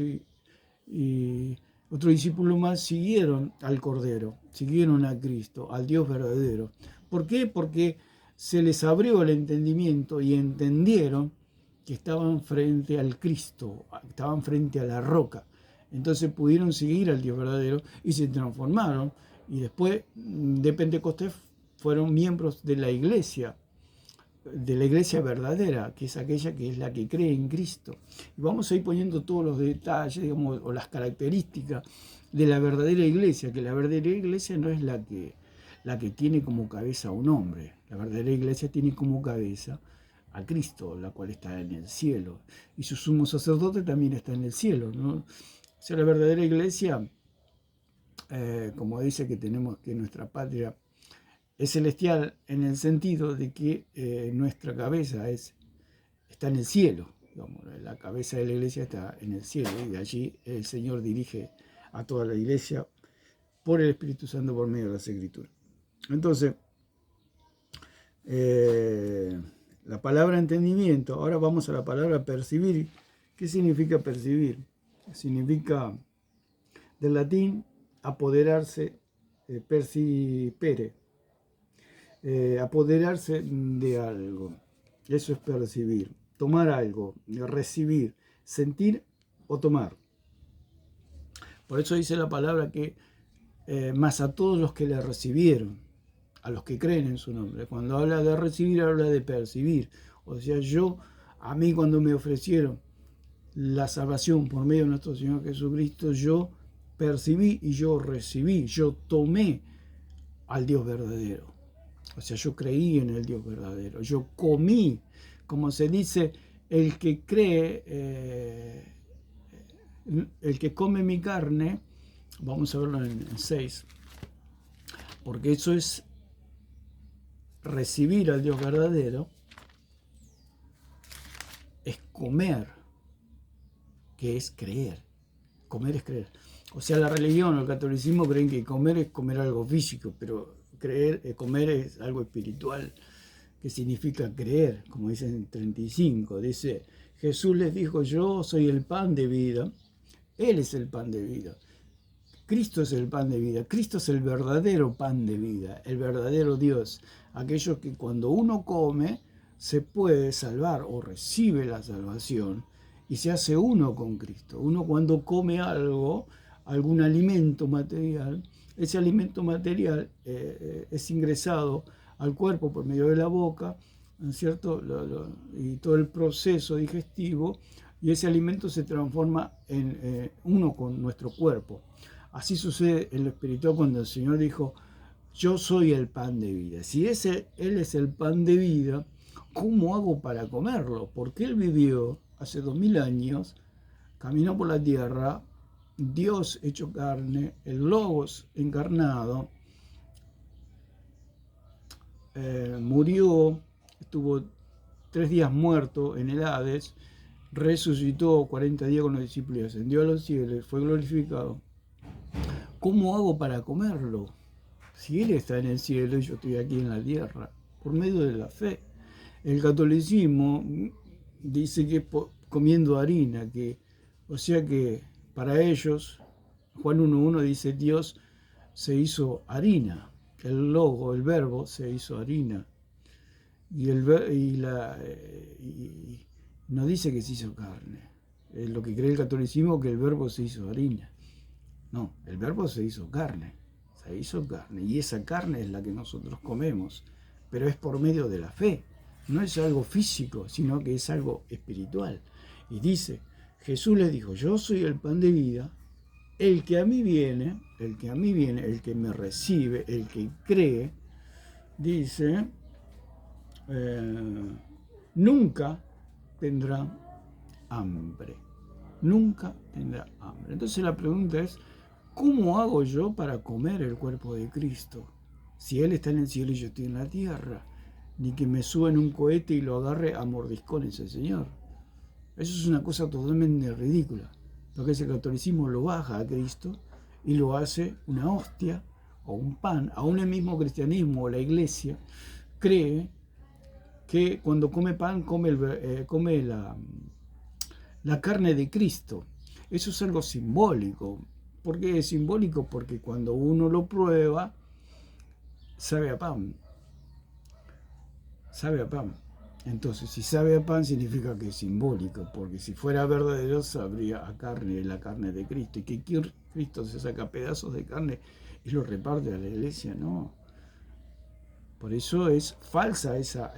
y otro discípulo más siguieron al Cordero, siguieron a Cristo, al Dios verdadero. ¿Por qué? Porque se les abrió el entendimiento y entendieron que estaban frente al Cristo, estaban frente a la roca. Entonces pudieron seguir al Dios verdadero y se transformaron, y después de Pentecostés fueron miembros de la iglesia verdadera, que es aquella que es la que cree en Cristo. Y vamos a ir poniendo todos los detalles, digamos, o las características de la verdadera iglesia, que la verdadera iglesia no es la que tiene como cabeza a un hombre. La verdadera iglesia tiene como cabeza a Cristo, la cual está en el cielo. Y su sumo sacerdote también está en el cielo, ¿no? O sea, la verdadera iglesia, como dice que tenemos que nuestra patria es celestial, en el sentido de que nuestra cabeza está en el cielo. Digamos, la cabeza de la iglesia está en el cielo, y de allí el Señor dirige a toda la iglesia por el Espíritu Santo, por medio de las Escrituras. Entonces, la palabra entendimiento, ahora vamos a la palabra percibir. ¿Qué significa percibir? Significa, del latín, apoderarse, percipere, apoderarse de algo. Eso es percibir. Tomar algo, recibir, sentir o tomar. Por eso dice la palabra que más a todos los que le recibieron, a los que creen en su nombre. Cuando habla de recibir, habla de percibir. O sea, a mí cuando me ofrecieron la salvación por medio de nuestro Señor Jesucristo, yo percibí y yo recibí, yo tomé al Dios verdadero. O sea, yo creí en el Dios verdadero, yo comí, como se dice, el que cree, el que come mi carne, vamos a verlo en 6, porque eso es recibir al Dios verdadero, es comer, que es creer. Comer es creer. O sea, la religión o el catolicismo creen que comer es comer algo físico, pero comer es algo espiritual, que significa creer, como dice en 35. Dice: Jesús les dijo: yo soy el pan de vida, Él es el pan de vida. Cristo es el pan de vida. Cristo es el verdadero pan de vida, el verdadero Dios. Aquello que cuando uno come se puede salvar o recibe la salvación y se hace uno con Cristo. Uno cuando come algo, algún alimento material, ese alimento material es ingresado al cuerpo por medio de la boca, ¿no es cierto? Y todo el proceso digestivo, y ese alimento se transforma en uno con nuestro cuerpo. Así sucede en lo espiritual cuando el Señor dijo, yo soy el pan de vida. Si Él es el pan de vida, ¿cómo hago para comerlo? Porque Él vivió hace 2000 años, caminó por la tierra, Dios hecho carne, el Logos encarnado, murió, estuvo 3 días muerto en el Hades, resucitó 40 días con los discípulos y ascendió a los cielos, fue glorificado. ¿Cómo hago para comerlo? Si Él está en el cielo y yo estoy aquí en la tierra, por medio de la fe. El catolicismo dice que es comiendo harina, o sea que para ellos, Juan 1.1 dice, Dios se hizo harina, el logo, el verbo se hizo harina. Y no dice que se hizo carne. Es lo que cree el catolicismo, que el verbo se hizo harina. No, el verbo se hizo carne. Y esa carne es la que nosotros comemos, pero es por medio de la fe. No es algo físico, sino que es algo espiritual. Y dice, Jesús les dijo, yo soy el pan de vida, el que a mí viene, el que me recibe, el que cree, dice, nunca tendrá hambre. Nunca tendrá hambre. Entonces la pregunta es, ¿cómo hago yo para comer el cuerpo de Cristo? Si Él está en el cielo y yo estoy en la tierra. Ni que me suba en un cohete y lo agarre a mordiscones el Señor. Eso es una cosa totalmente ridícula. Lo que es el catolicismo lo baja a Cristo y lo hace una hostia o un pan. Aún el mismo cristianismo o la iglesia cree que cuando come pan come la carne de Cristo. Eso es algo simbólico. ¿Por qué es simbólico? Porque cuando uno lo prueba, sabe a pan. Sabe a pan. Entonces, si sabe a pan, significa que es simbólico, porque si fuera verdadero, sabría a carne, la carne de Cristo. Y que Cristo se saca pedazos de carne y los reparte a la iglesia, no. Por eso es falsa esa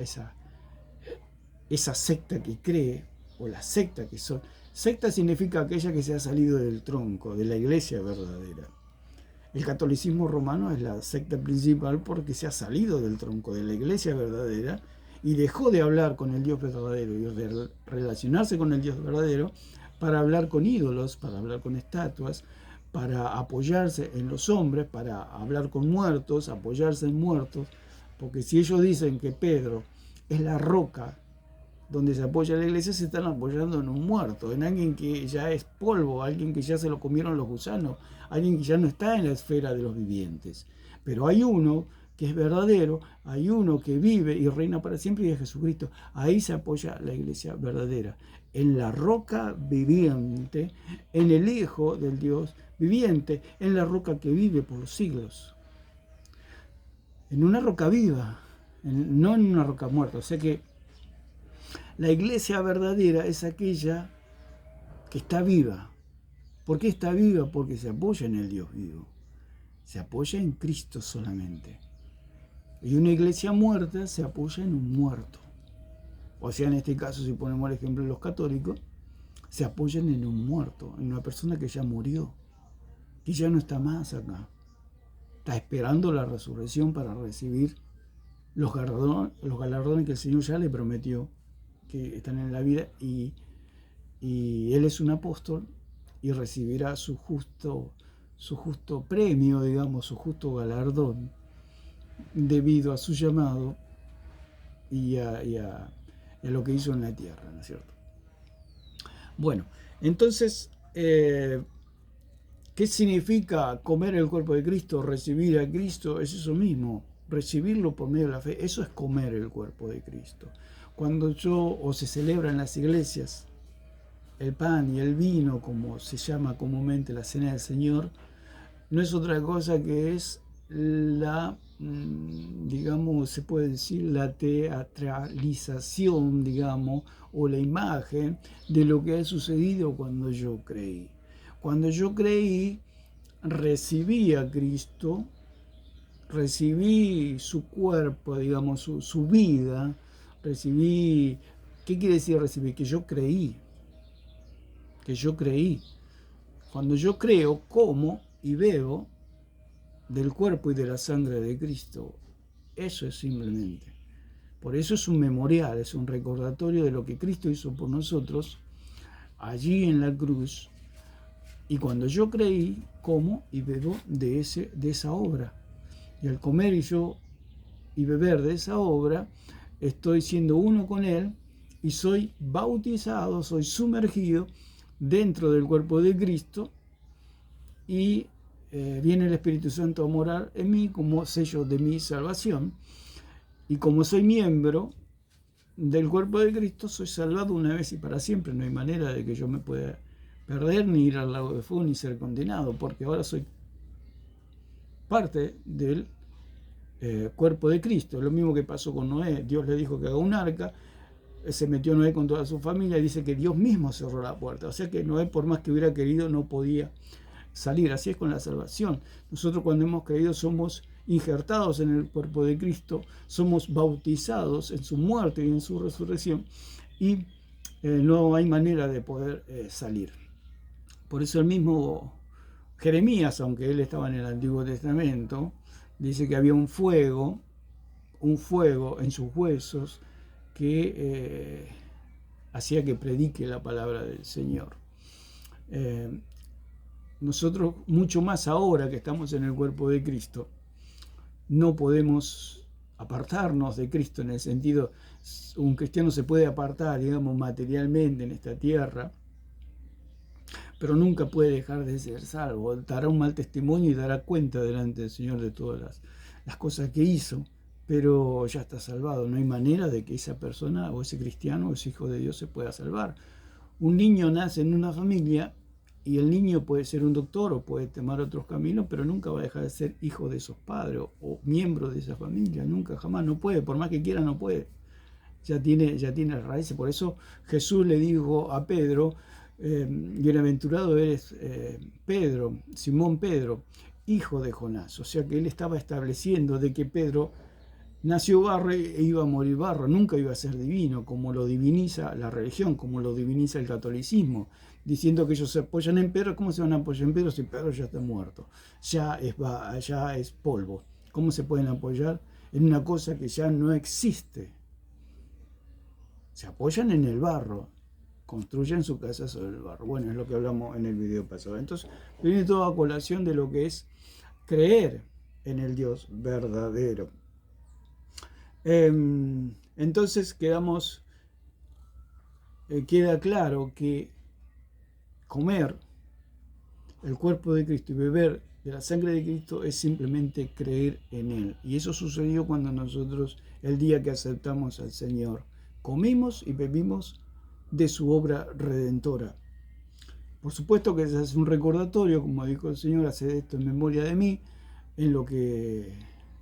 secta que cree, o la secta que son. Secta significa aquella que se ha salido del tronco, de la iglesia verdadera. El catolicismo romano es la secta principal porque se ha salido del tronco de la iglesia verdadera y dejó de hablar con el Dios verdadero y de relacionarse con el Dios verdadero para hablar con ídolos, para hablar con estatuas, para apoyarse en los hombres, para hablar con muertos, apoyarse en muertos, porque si ellos dicen que Pedro es la roca donde se apoya la iglesia, se están apoyando en un muerto, en alguien que ya es polvo, alguien que ya se lo comieron los gusanos, alguien que ya no está en la esfera de los vivientes. Pero hay uno que es verdadero, hay uno que vive y reina para siempre y es Jesucristo. Ahí se apoya la iglesia verdadera, en la roca viviente, en el Hijo del Dios viviente, en la roca que vive por los siglos. En una roca viva, no en una roca muerta. O sea que la iglesia verdadera es aquella que está viva. ¿Por qué está viva? Porque se apoya en el Dios vivo. Se apoya en Cristo solamente. Y una iglesia muerta se apoya en un muerto. O sea, en este caso, si ponemos el ejemplo de los católicos, se apoyan en un muerto, en una persona que ya murió, que ya no está más acá. Está esperando la resurrección para recibir los galardones que el Señor ya le prometió, que están en la vida, y él es un apóstol y recibirá su justo premio, digamos, su justo galardón, debido a su llamado y a lo que hizo en la tierra, ¿no es cierto? Bueno, entonces, ¿qué significa comer el cuerpo de Cristo, recibir a Cristo? Es eso mismo, recibirlo por medio de la fe, eso es comer el cuerpo de Cristo. Cuando se celebra en las iglesias el pan y el vino, como se llama comúnmente la cena del Señor, no es otra cosa que es la, digamos, se puede decir, la teatralización, digamos, o la imagen de lo que ha sucedido cuando yo creí. Cuando yo creí, recibí a Cristo, recibí su cuerpo, digamos, su vida, recibí, ¿qué quiere decir recibir? Que yo creí, que yo creí. Cuando yo creo, como y bebo del cuerpo y de la sangre de Cristo. Eso es simplemente. Por eso es un memorial, es un recordatorio de lo que Cristo hizo por nosotros allí en la cruz. Y cuando yo creí, como y bebo de esa obra. Y al comer y beber de esa obra, estoy siendo uno con Él y soy bautizado, soy sumergido dentro del cuerpo de Cristo y viene el Espíritu Santo a morar en mí como sello de mi salvación. Y como soy miembro del cuerpo de Cristo, soy salvado una vez y para siempre. No hay manera de que yo me pueda perder, ni ir al lago de fuego, ni ser condenado, porque ahora soy parte del cuerpo de Cristo. Lo mismo que pasó con Noé. Dios le dijo que haga un arca, se metió Noé con toda su familia y dice que Dios mismo cerró la puerta. O sea que Noé, por más que hubiera querido, no podía salir. Así es con la salvación. Nosotros cuando hemos creído somos injertados en el cuerpo de Cristo, somos bautizados en su muerte y en su resurrección y no hay manera de poder salir. Por eso el mismo Jeremías, aunque él estaba en el Antiguo Testamento, dice que había un fuego en sus huesos que hacía que predique la palabra del Señor. Nosotros, mucho más ahora que estamos en el cuerpo de Cristo, no podemos apartarnos de Cristo en el sentido, un cristiano se puede apartar, digamos, materialmente en esta tierra, pero nunca puede dejar de ser salvo. Dará un mal testimonio y dará cuenta delante del Señor de todas las cosas que hizo, pero ya está salvado. No hay manera de que esa persona o ese cristiano o ese hijo de Dios se pueda salvar. Un niño nace en una familia y el niño puede ser un doctor o puede tomar otros caminos, pero nunca va a dejar de ser hijo de esos padres o miembro de esa familia. Nunca, jamás, no puede. Por más que quiera, no puede. Ya tiene raíces. Por eso Jesús le dijo a Pedro, bienaventurado eres Pedro, Simón Pedro, hijo de Jonás. O sea que él estaba estableciendo de que Pedro nació barro e iba a morir barro, nunca iba a ser divino, como lo diviniza la religión, como lo diviniza el catolicismo, diciendo que ellos se apoyan en Pedro. ¿Cómo se van a apoyar en Pedro si Pedro ya está muerto? Ya es polvo. ¿Cómo se pueden apoyar en una cosa que ya no existe? Se apoyan en el barro, construyen su casa sobre el barro. Bueno, es lo que hablamos en el video pasado. Entonces, viene toda a colación de lo que es creer en el Dios verdadero. Entonces queda claro que comer el cuerpo de Cristo y beber de la sangre de Cristo es simplemente creer en Él. Y eso sucedió cuando nosotros, el día que aceptamos al Señor, comimos y bebimos de su obra redentora. Por supuesto que es un recordatorio, como dijo el Señor, hacer esto en memoria de mí, en lo que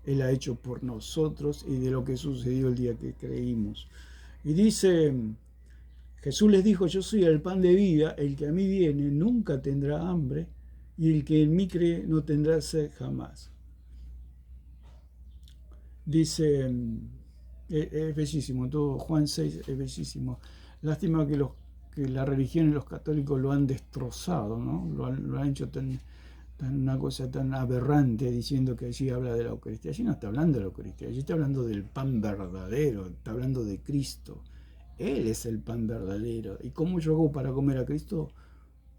Él ha hecho por nosotros y de lo que sucedió el día que creímos. Y dice, Jesús les dijo, yo soy el pan de vida, el que a mí viene nunca tendrá hambre, y el que en mí cree no tendrá sed jamás. Dice, es bellísimo, todo Juan 6 es bellísimo. Lástima que la religión y los católicos lo han destrozado, ¿no? Lo han hecho una cosa tan aberrante, diciendo que allí habla de la Eucaristía. Allí no está hablando de la Eucaristía, allí está hablando del pan verdadero, está hablando de Cristo. Él es el pan verdadero. ¿Y cómo yo hago para comer a Cristo?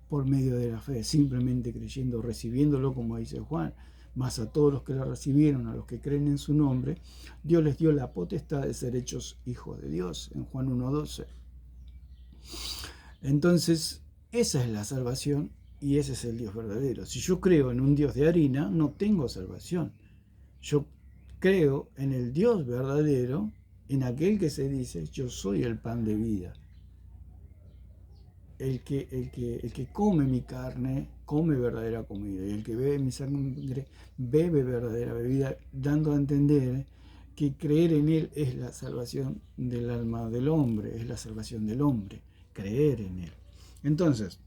Por medio de la fe, simplemente creyendo, recibiéndolo, como dice Juan. Más a todos los que la recibieron, a los que creen en su nombre, Dios les dio la potestad de ser hechos hijos de Dios, en Juan 1:12. Entonces, esa es la salvación y ese es el Dios verdadero. Si yo creo en un Dios de harina, no tengo salvación. Yo creo en el Dios verdadero, en aquel que se dice, yo soy el pan de vida. el que come mi carne, come verdadera comida, y el que bebe mi sangre, bebe verdadera bebida, dando a entender que creer en Él es la salvación del alma del hombre, es la salvación del hombre, creer en Él. Entonces,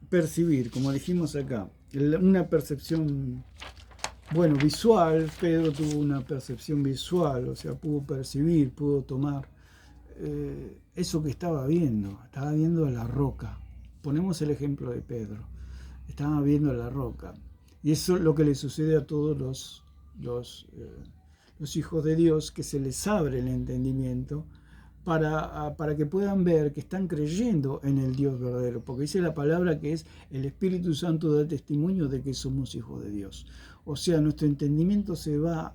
percibir, como dijimos acá, una percepción, bueno, visual. Pedro tuvo una percepción visual, o sea, pudo percibir, pudo tomar eso que estaba viendo a la roca. Ponemos el ejemplo de Pedro, estaba viendo a la roca. Y eso es lo que le sucede a todos los hijos de Dios, que se les abre el entendimiento para que puedan ver que están creyendo en el Dios verdadero, porque dice la palabra que es el Espíritu Santo da testimonio de que somos hijos de Dios. O sea, nuestro entendimiento se va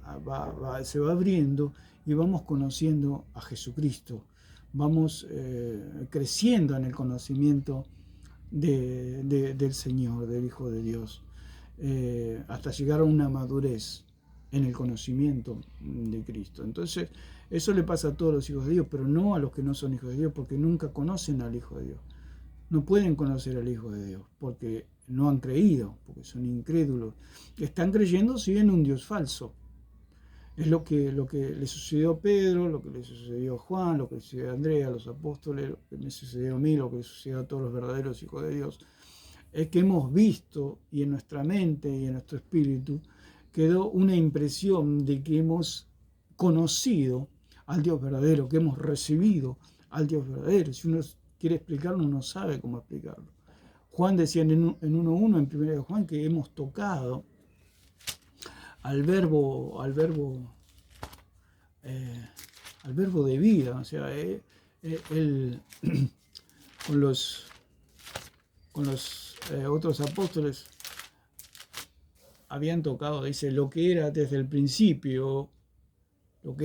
abriendo y vamos conociendo a Jesucristo, vamos creciendo en el conocimiento del Señor, del Hijo de Dios, hasta llegar a una madurez en el conocimiento de Cristo. Entonces, eso le pasa a todos los hijos de Dios, pero no a los que no son hijos de Dios, porque nunca conocen al Hijo de Dios. No pueden conocer al Hijo de Dios, porque no han creído, porque son incrédulos. Están creyendo sí en un Dios falso. Es lo que le sucedió a Pedro, lo que le sucedió a Juan, lo que le sucedió a Andrea, a los apóstoles, lo que me sucedió a mí, lo que le sucedió a todos los verdaderos hijos de Dios. Es que hemos visto, y en nuestra mente y en nuestro espíritu quedó una impresión de que hemos conocido al Dios verdadero, que hemos recibido al Dios verdadero. Si uno quiere explicarlo, no sabe cómo explicarlo. Juan decía en 1.1, en 1 de Juan, que hemos tocado al verbo de vida. O sea, él con los otros apóstoles habían tocado, dice, lo que era desde el principio. O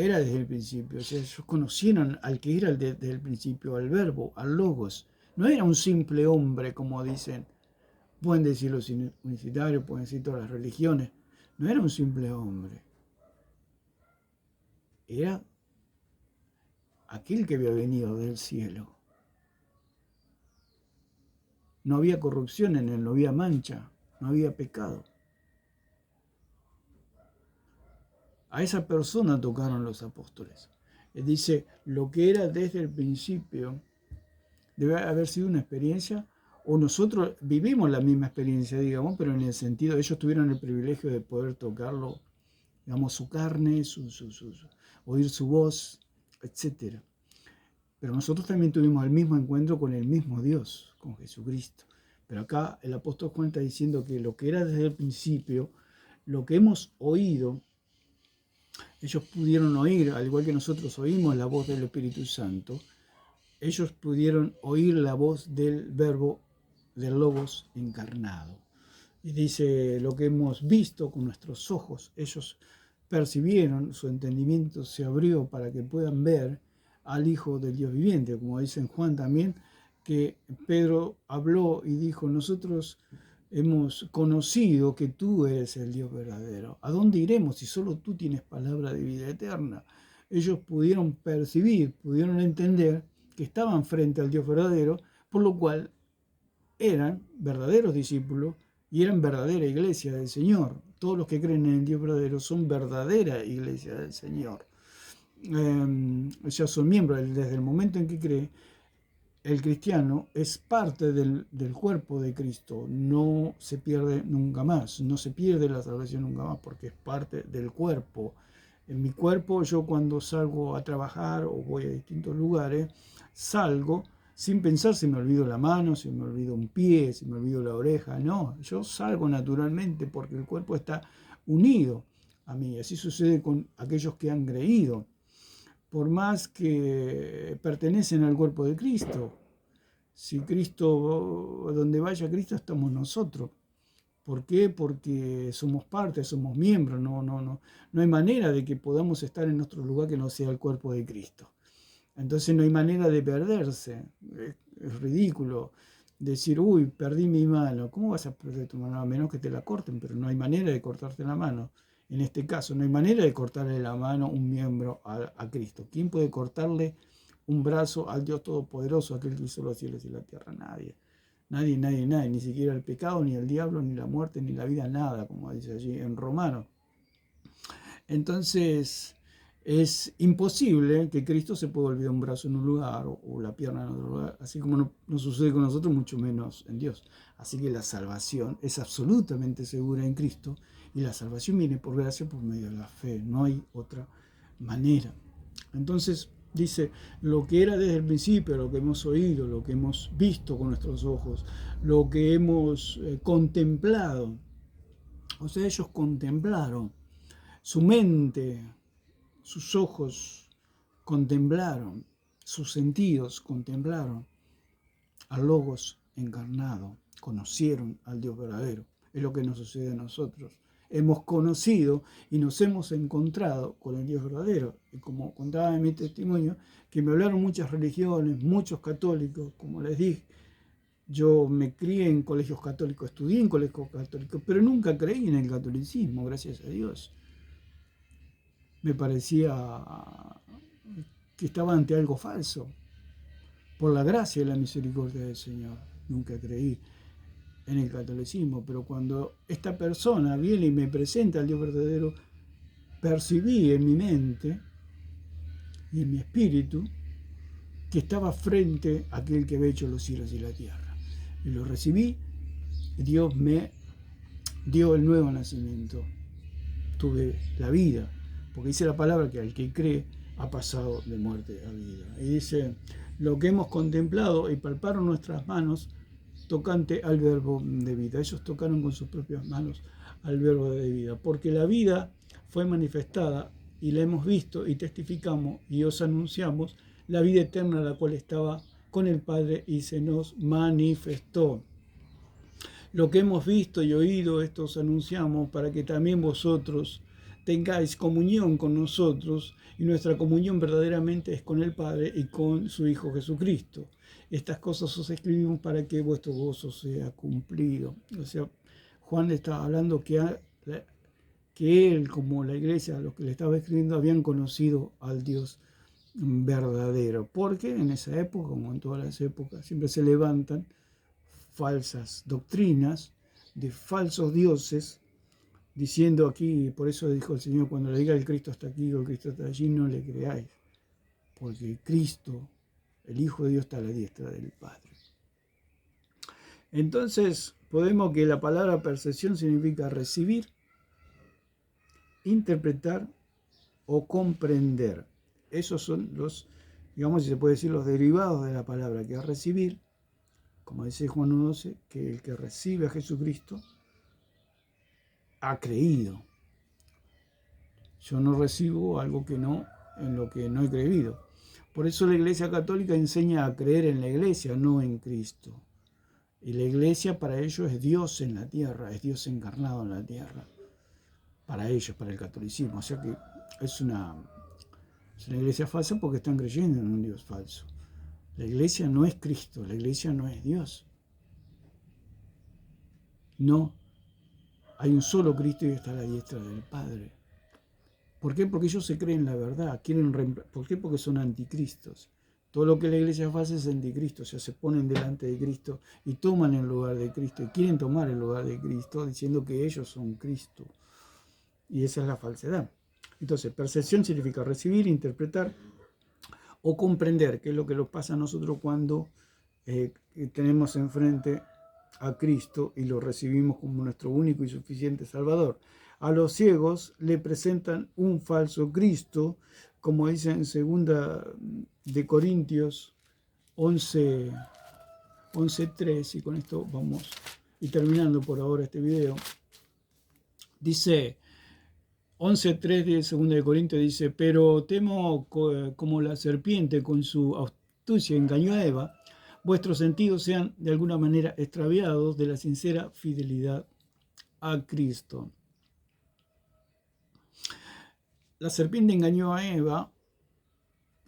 sea, ellos conocieron al que era desde el principio, al verbo, al logos. No era un simple hombre, como dicen, pueden decir los universitarios, pueden decir todas las religiones. No era un simple hombre. Era aquel que había venido del cielo. No había corrupción en él, no había mancha, no había pecado. A esa persona tocaron los apóstoles. Dice, lo que era desde el principio debe haber sido una experiencia, o nosotros vivimos la misma experiencia, digamos, pero en el sentido, ellos tuvieron el privilegio de poder tocarlo, digamos, su carne, oír su voz, etc. Pero nosotros también tuvimos el mismo encuentro con el mismo Dios, con Jesucristo. Pero acá el apóstol Juan está diciendo que lo que era desde el principio, lo que hemos oído, ellos pudieron oír, al igual que nosotros oímos la voz del Espíritu Santo, ellos pudieron oír la voz del verbo, del Logos encarnado. Y dice, lo que hemos visto con nuestros ojos, ellos percibieron, su entendimiento se abrió para que puedan ver al Hijo del Dios viviente, como dice en Juan también, que Pedro habló y dijo, nosotros hemos conocido que tú eres el Dios verdadero. ¿A dónde iremos si solo tú tienes palabra de vida eterna? Ellos pudieron percibir, pudieron entender que estaban frente al Dios verdadero, por lo cual eran verdaderos discípulos y eran verdadera iglesia del Señor. Todos los que creen en el Dios verdadero son verdadera iglesia del Señor. Ya son miembros desde el momento en que cree. El cristiano es parte del cuerpo de Cristo, no se pierde nunca más, no se pierde la salvación nunca más porque es parte del cuerpo. En mi cuerpo, yo cuando salgo a trabajar o voy a distintos lugares, salgo sin pensar si me olvido la mano, si me olvido un pie, si me olvido la oreja. No, yo salgo naturalmente porque el cuerpo está unido a mí. Así sucede con aquellos que han creído. Por más que pertenecen al cuerpo de Cristo. Si Cristo, donde vaya Cristo, estamos nosotros. ¿Por qué? Porque somos parte, somos miembros. No hay manera de que podamos estar en otro lugar que no sea el cuerpo de Cristo. Entonces no hay manera de perderse. Es ridículo decir, uy, perdí mi mano. ¿Cómo vas a perder tu mano? A menos que te la corten, pero no hay manera de cortarte la mano. En este caso, no hay manera de cortarle la mano un miembro a Cristo. ¿Quién puede cortarle un brazo al Dios Todopoderoso, aquel que hizo los cielos y la tierra. Nadie. Nadie, nadie, nadie. Ni siquiera el pecado, ni el diablo, ni la muerte, ni la vida, nada, como dice allí en Romanos. Entonces, es imposible que Cristo se pueda olvidar un brazo en un lugar o la pierna en otro lugar, así como no sucede con nosotros, mucho menos en Dios. Así que la salvación es absolutamente segura en Cristo y la salvación viene por gracia por medio de la fe, no hay otra manera. Entonces, dice, lo que era desde el principio, lo que hemos oído, lo que hemos visto con nuestros ojos, lo que hemos contemplado. O sea, ellos contemplaron, su mente, sus ojos contemplaron, sus sentidos contemplaron al Logos encarnado, conocieron al Dios verdadero. Es lo que nos sucede a nosotros. Hemos conocido y nos hemos encontrado con el Dios verdadero. Y como contaba en mi testimonio, que me hablaron muchas religiones, muchos católicos, como les dije, yo me crié en colegios católicos, estudié en colegios católicos, pero nunca creí en el catolicismo, gracias a Dios. Me parecía que estaba ante algo falso. Por la gracia y la misericordia del Señor, nunca creí en el catolicismo, pero cuando esta persona viene y me presenta al Dios verdadero, percibí en mi mente y en mi espíritu que estaba frente a aquel que había hecho los cielos y la tierra. Y lo recibí, y Dios me dio el nuevo nacimiento. Tuve la vida, porque dice la palabra que al que cree ha pasado de muerte a vida. Y dice, lo que hemos contemplado y palparon nuestras manos tocante al verbo de vida. Ellos tocaron con sus propias manos al verbo de vida, porque la vida fue manifestada y la hemos visto y testificamos y os anunciamos la vida eterna, la cual estaba con el Padre y se nos manifestó. Lo que hemos visto y oído, esto os anunciamos para que también vosotros tengáis comunión con nosotros, y nuestra comunión verdaderamente es con el Padre y con su Hijo Jesucristo. Estas cosas os escribimos para que vuestro gozo sea cumplido. O sea, Juan le estaba hablando que él, como la iglesia, los que le estaba escribiendo, habían conocido al Dios verdadero. Porque en esa época, como en todas las épocas, siempre se levantan falsas doctrinas de falsos dioses, diciendo aquí, por eso dijo el Señor, cuando le diga el Cristo está aquí o el Cristo está allí, no le creáis, porque Cristo, el Hijo de Dios, está a la diestra del Padre. Entonces, podemos que la palabra percepción significa recibir, interpretar o comprender. Esos son los, digamos, si se puede decir, los derivados de la palabra, que es recibir, como dice Juan 1:12, que el que recibe a Jesucristo ha creído. Yo no recibo algo que no, en lo que no he creído. Por eso la Iglesia Católica enseña a creer en la Iglesia, no en Cristo. Y la Iglesia para ellos es Dios en la tierra, es Dios encarnado en la tierra. Para ellos, para el catolicismo. O sea que es una iglesia falsa porque están creyendo en un Dios falso. La Iglesia no es Cristo, la Iglesia no es Dios. No, hay un solo Cristo y está a la diestra del Padre. ¿Por qué? Porque ellos se creen la verdad. ¿Por qué? Porque son anticristos. Todo lo que la iglesia hace es anticristo. O sea, se ponen delante de Cristo y toman el lugar de Cristo. Y quieren tomar el lugar de Cristo diciendo que ellos son Cristo. Y esa es la falsedad. Entonces, percepción significa recibir, interpretar o comprender, que es lo que nos pasa a nosotros cuando tenemos enfrente a Cristo y lo recibimos como nuestro único y suficiente Salvador. A los ciegos le presentan un falso Cristo, como dice en 2 de Corintios 11:3, y con esto vamos y terminando por ahora este video. Dice 11:3 de 2 de Corintios, dice, pero temo como la serpiente con su astucia engañó a Eva, vuestros sentidos sean de alguna manera extraviados de la sincera fidelidad a Cristo. La serpiente engañó a Eva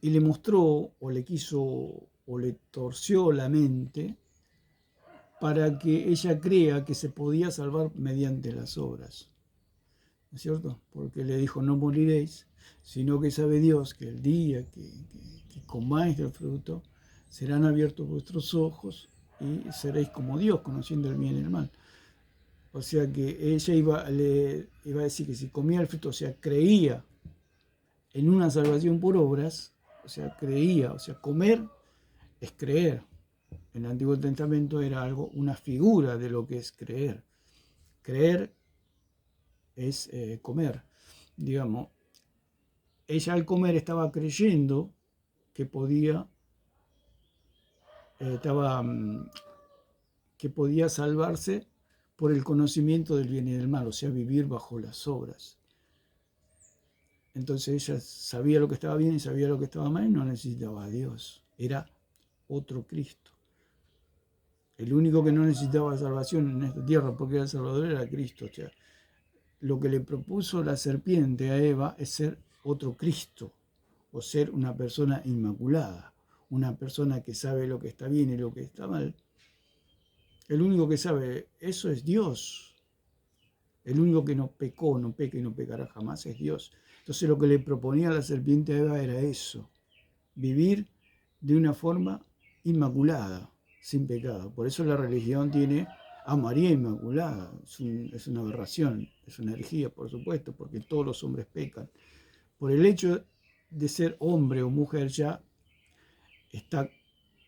y le mostró, o le quiso, o le torció la mente para que ella crea que se podía salvar mediante las obras. ¿no es cierto? Porque le dijo, no moriréis, sino que sabe Dios que el día que comáis del fruto, serán abiertos vuestros ojos y seréis como Dios, conociendo el bien y el mal. O sea que ella le iba a decir que si comía el fruto, o sea, creía en una salvación por obras, o sea, creía, o sea, comer es creer. En el Antiguo Testamento era algo, una figura de lo que es creer. Creer es comer. Digamos, ella al comer estaba creyendo que podía, estaba, que podía salvarse por el conocimiento del bien y del mal, o sea, vivir bajo las obras. Entonces ella sabía lo que estaba bien y sabía lo que estaba mal y no necesitaba a Dios. Era otro Cristo. El único que no necesitaba salvación en esta tierra porque era el Salvador era Cristo. O sea, lo que le propuso la serpiente a Eva es ser otro Cristo, o ser una persona inmaculada, una persona que sabe lo que está bien y lo que está mal. El único que sabe eso es Dios. El único que no pecó, no peca y no pecará jamás es Dios. Entonces lo que le proponía la serpiente a Eva era eso, vivir de una forma inmaculada, sin pecado. Por eso la religión tiene a María Inmaculada. Es una aberración, es una herejía, por supuesto, porque todos los hombres pecan. Por el hecho de ser hombre o mujer ya está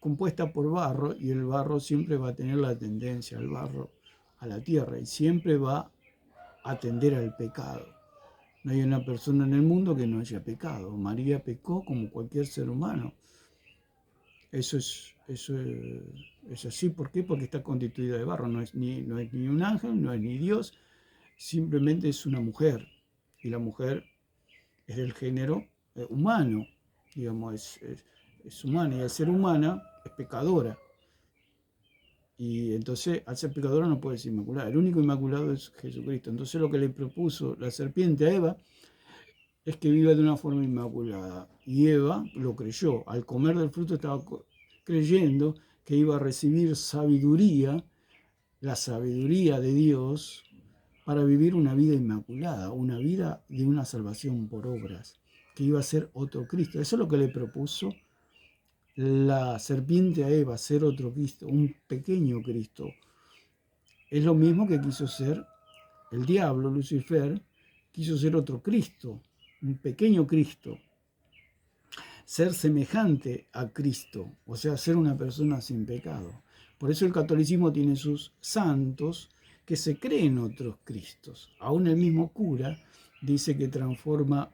compuesta por barro y el barro siempre va a tener la tendencia al barro, a la tierra, y siempre va a tender al pecado. No hay una persona en el mundo que no haya pecado. María pecó como cualquier ser humano. Eso es así. ¿Por qué? Porque está constituida de barro. No es ni un ángel, no es ni Dios, simplemente es una mujer. Y la mujer es del género humano, digamos, es humana. Y al ser humana es pecadora. Y entonces, al ser pecadora no puede ser inmaculada. El único inmaculado es Jesucristo. Entonces lo que le propuso la serpiente a Eva es que viva de una forma inmaculada. Y Eva lo creyó. Al comer del fruto estaba creyendo que iba a recibir sabiduría, la sabiduría de Dios, para vivir una vida inmaculada, una vida de una salvación por obras, que iba a ser otro Cristo. Eso es lo que le propuso la serpiente a Eva, ser otro Cristo, un pequeño Cristo. Es lo mismo que quiso ser el diablo, Lucifer, quiso ser otro Cristo, un pequeño Cristo, ser semejante a Cristo, o sea, ser una persona sin pecado. Por eso el catolicismo tiene sus santos que se creen otros Cristos. Aún el mismo cura dice que transforma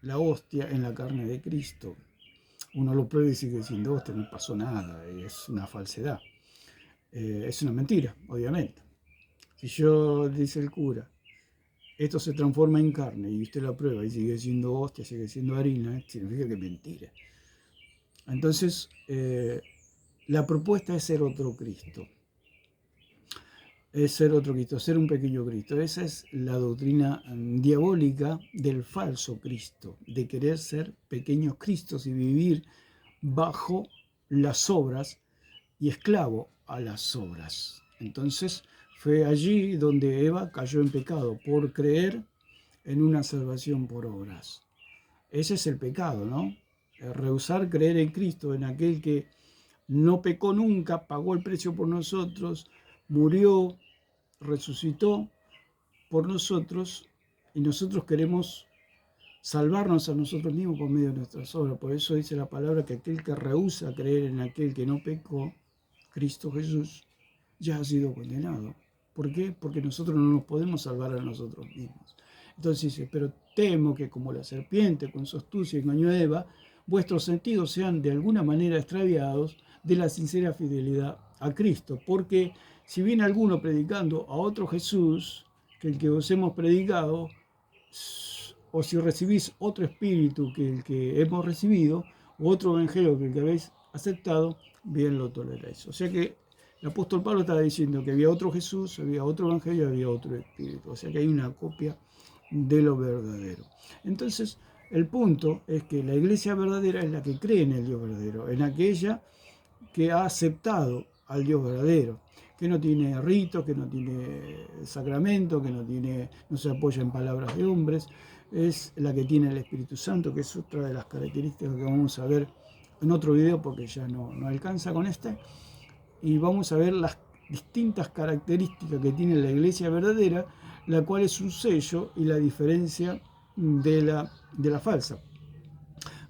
la hostia en la carne de Cristo. Uno lo prueba y sigue diciendo, hostia, no pasó nada, es una falsedad. Es una mentira, obviamente. Si yo, dice el cura, esto se transforma en carne y usted la prueba y sigue siendo hostia, sigue siendo harina, significa que es mentira. Entonces, la propuesta es ser otro Cristo. Es ser otro Cristo, ser un pequeño Cristo. Esa es la doctrina diabólica del falso Cristo, de querer ser pequeños Cristos y vivir bajo las obras y esclavo a las obras. Entonces fue allí donde Eva cayó en pecado, por creer en una salvación por obras. Ese es el pecado, ¿no? Rehusar creer en Cristo, en aquel que no pecó nunca, pagó el precio por nosotros, murió, resucitó por nosotros, y nosotros queremos salvarnos a nosotros mismos por medio de nuestras obras. Por eso dice la palabra que aquel que rehúsa creer en aquel que no pecó, Cristo Jesús, ya ha sido condenado. ¿Por qué? Porque nosotros no nos podemos salvar a nosotros mismos. Entonces dice, pero temo que como la serpiente con su astucia engañó a Eva, vuestros sentidos sean de alguna manera extraviados de la sincera fidelidad a Cristo. Porque si viene alguno predicando a otro Jesús que el que os hemos predicado, o si recibís otro espíritu que el que hemos recibido, o otro evangelio que el que habéis aceptado, bien lo toleráis. O sea que el apóstol Pablo estaba diciendo que había otro Jesús, había otro evangelio, había otro espíritu. O sea que hay una copia de lo verdadero. Entonces, el punto es que la iglesia verdadera es la que cree en el Dios verdadero, en aquella que ha aceptado al Dios verdadero, que no tiene ritos, que no tiene sacramento, que no se apoya en palabras de hombres. Es la que tiene el Espíritu Santo, que es otra de las características que vamos a ver en otro video, porque ya no alcanza con este. Y vamos a ver las distintas características que tiene la iglesia verdadera, la cual es un sello y la diferencia de la falsa.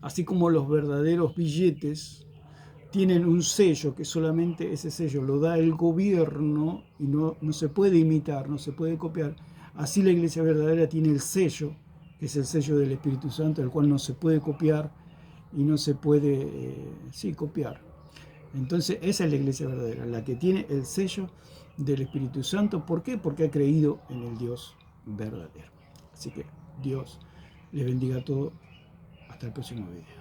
Así como los verdaderos billetes tienen un sello, que solamente ese sello lo da el gobierno y no se puede imitar, no se puede copiar, así la iglesia verdadera tiene el sello, que es el sello del Espíritu Santo, el cual no se puede copiar y no se puede copiar. Entonces esa es la iglesia verdadera, la que tiene el sello del Espíritu Santo. ¿Por qué? Porque ha creído en el Dios verdadero. Así que Dios les bendiga a todos. Hasta el próximo video.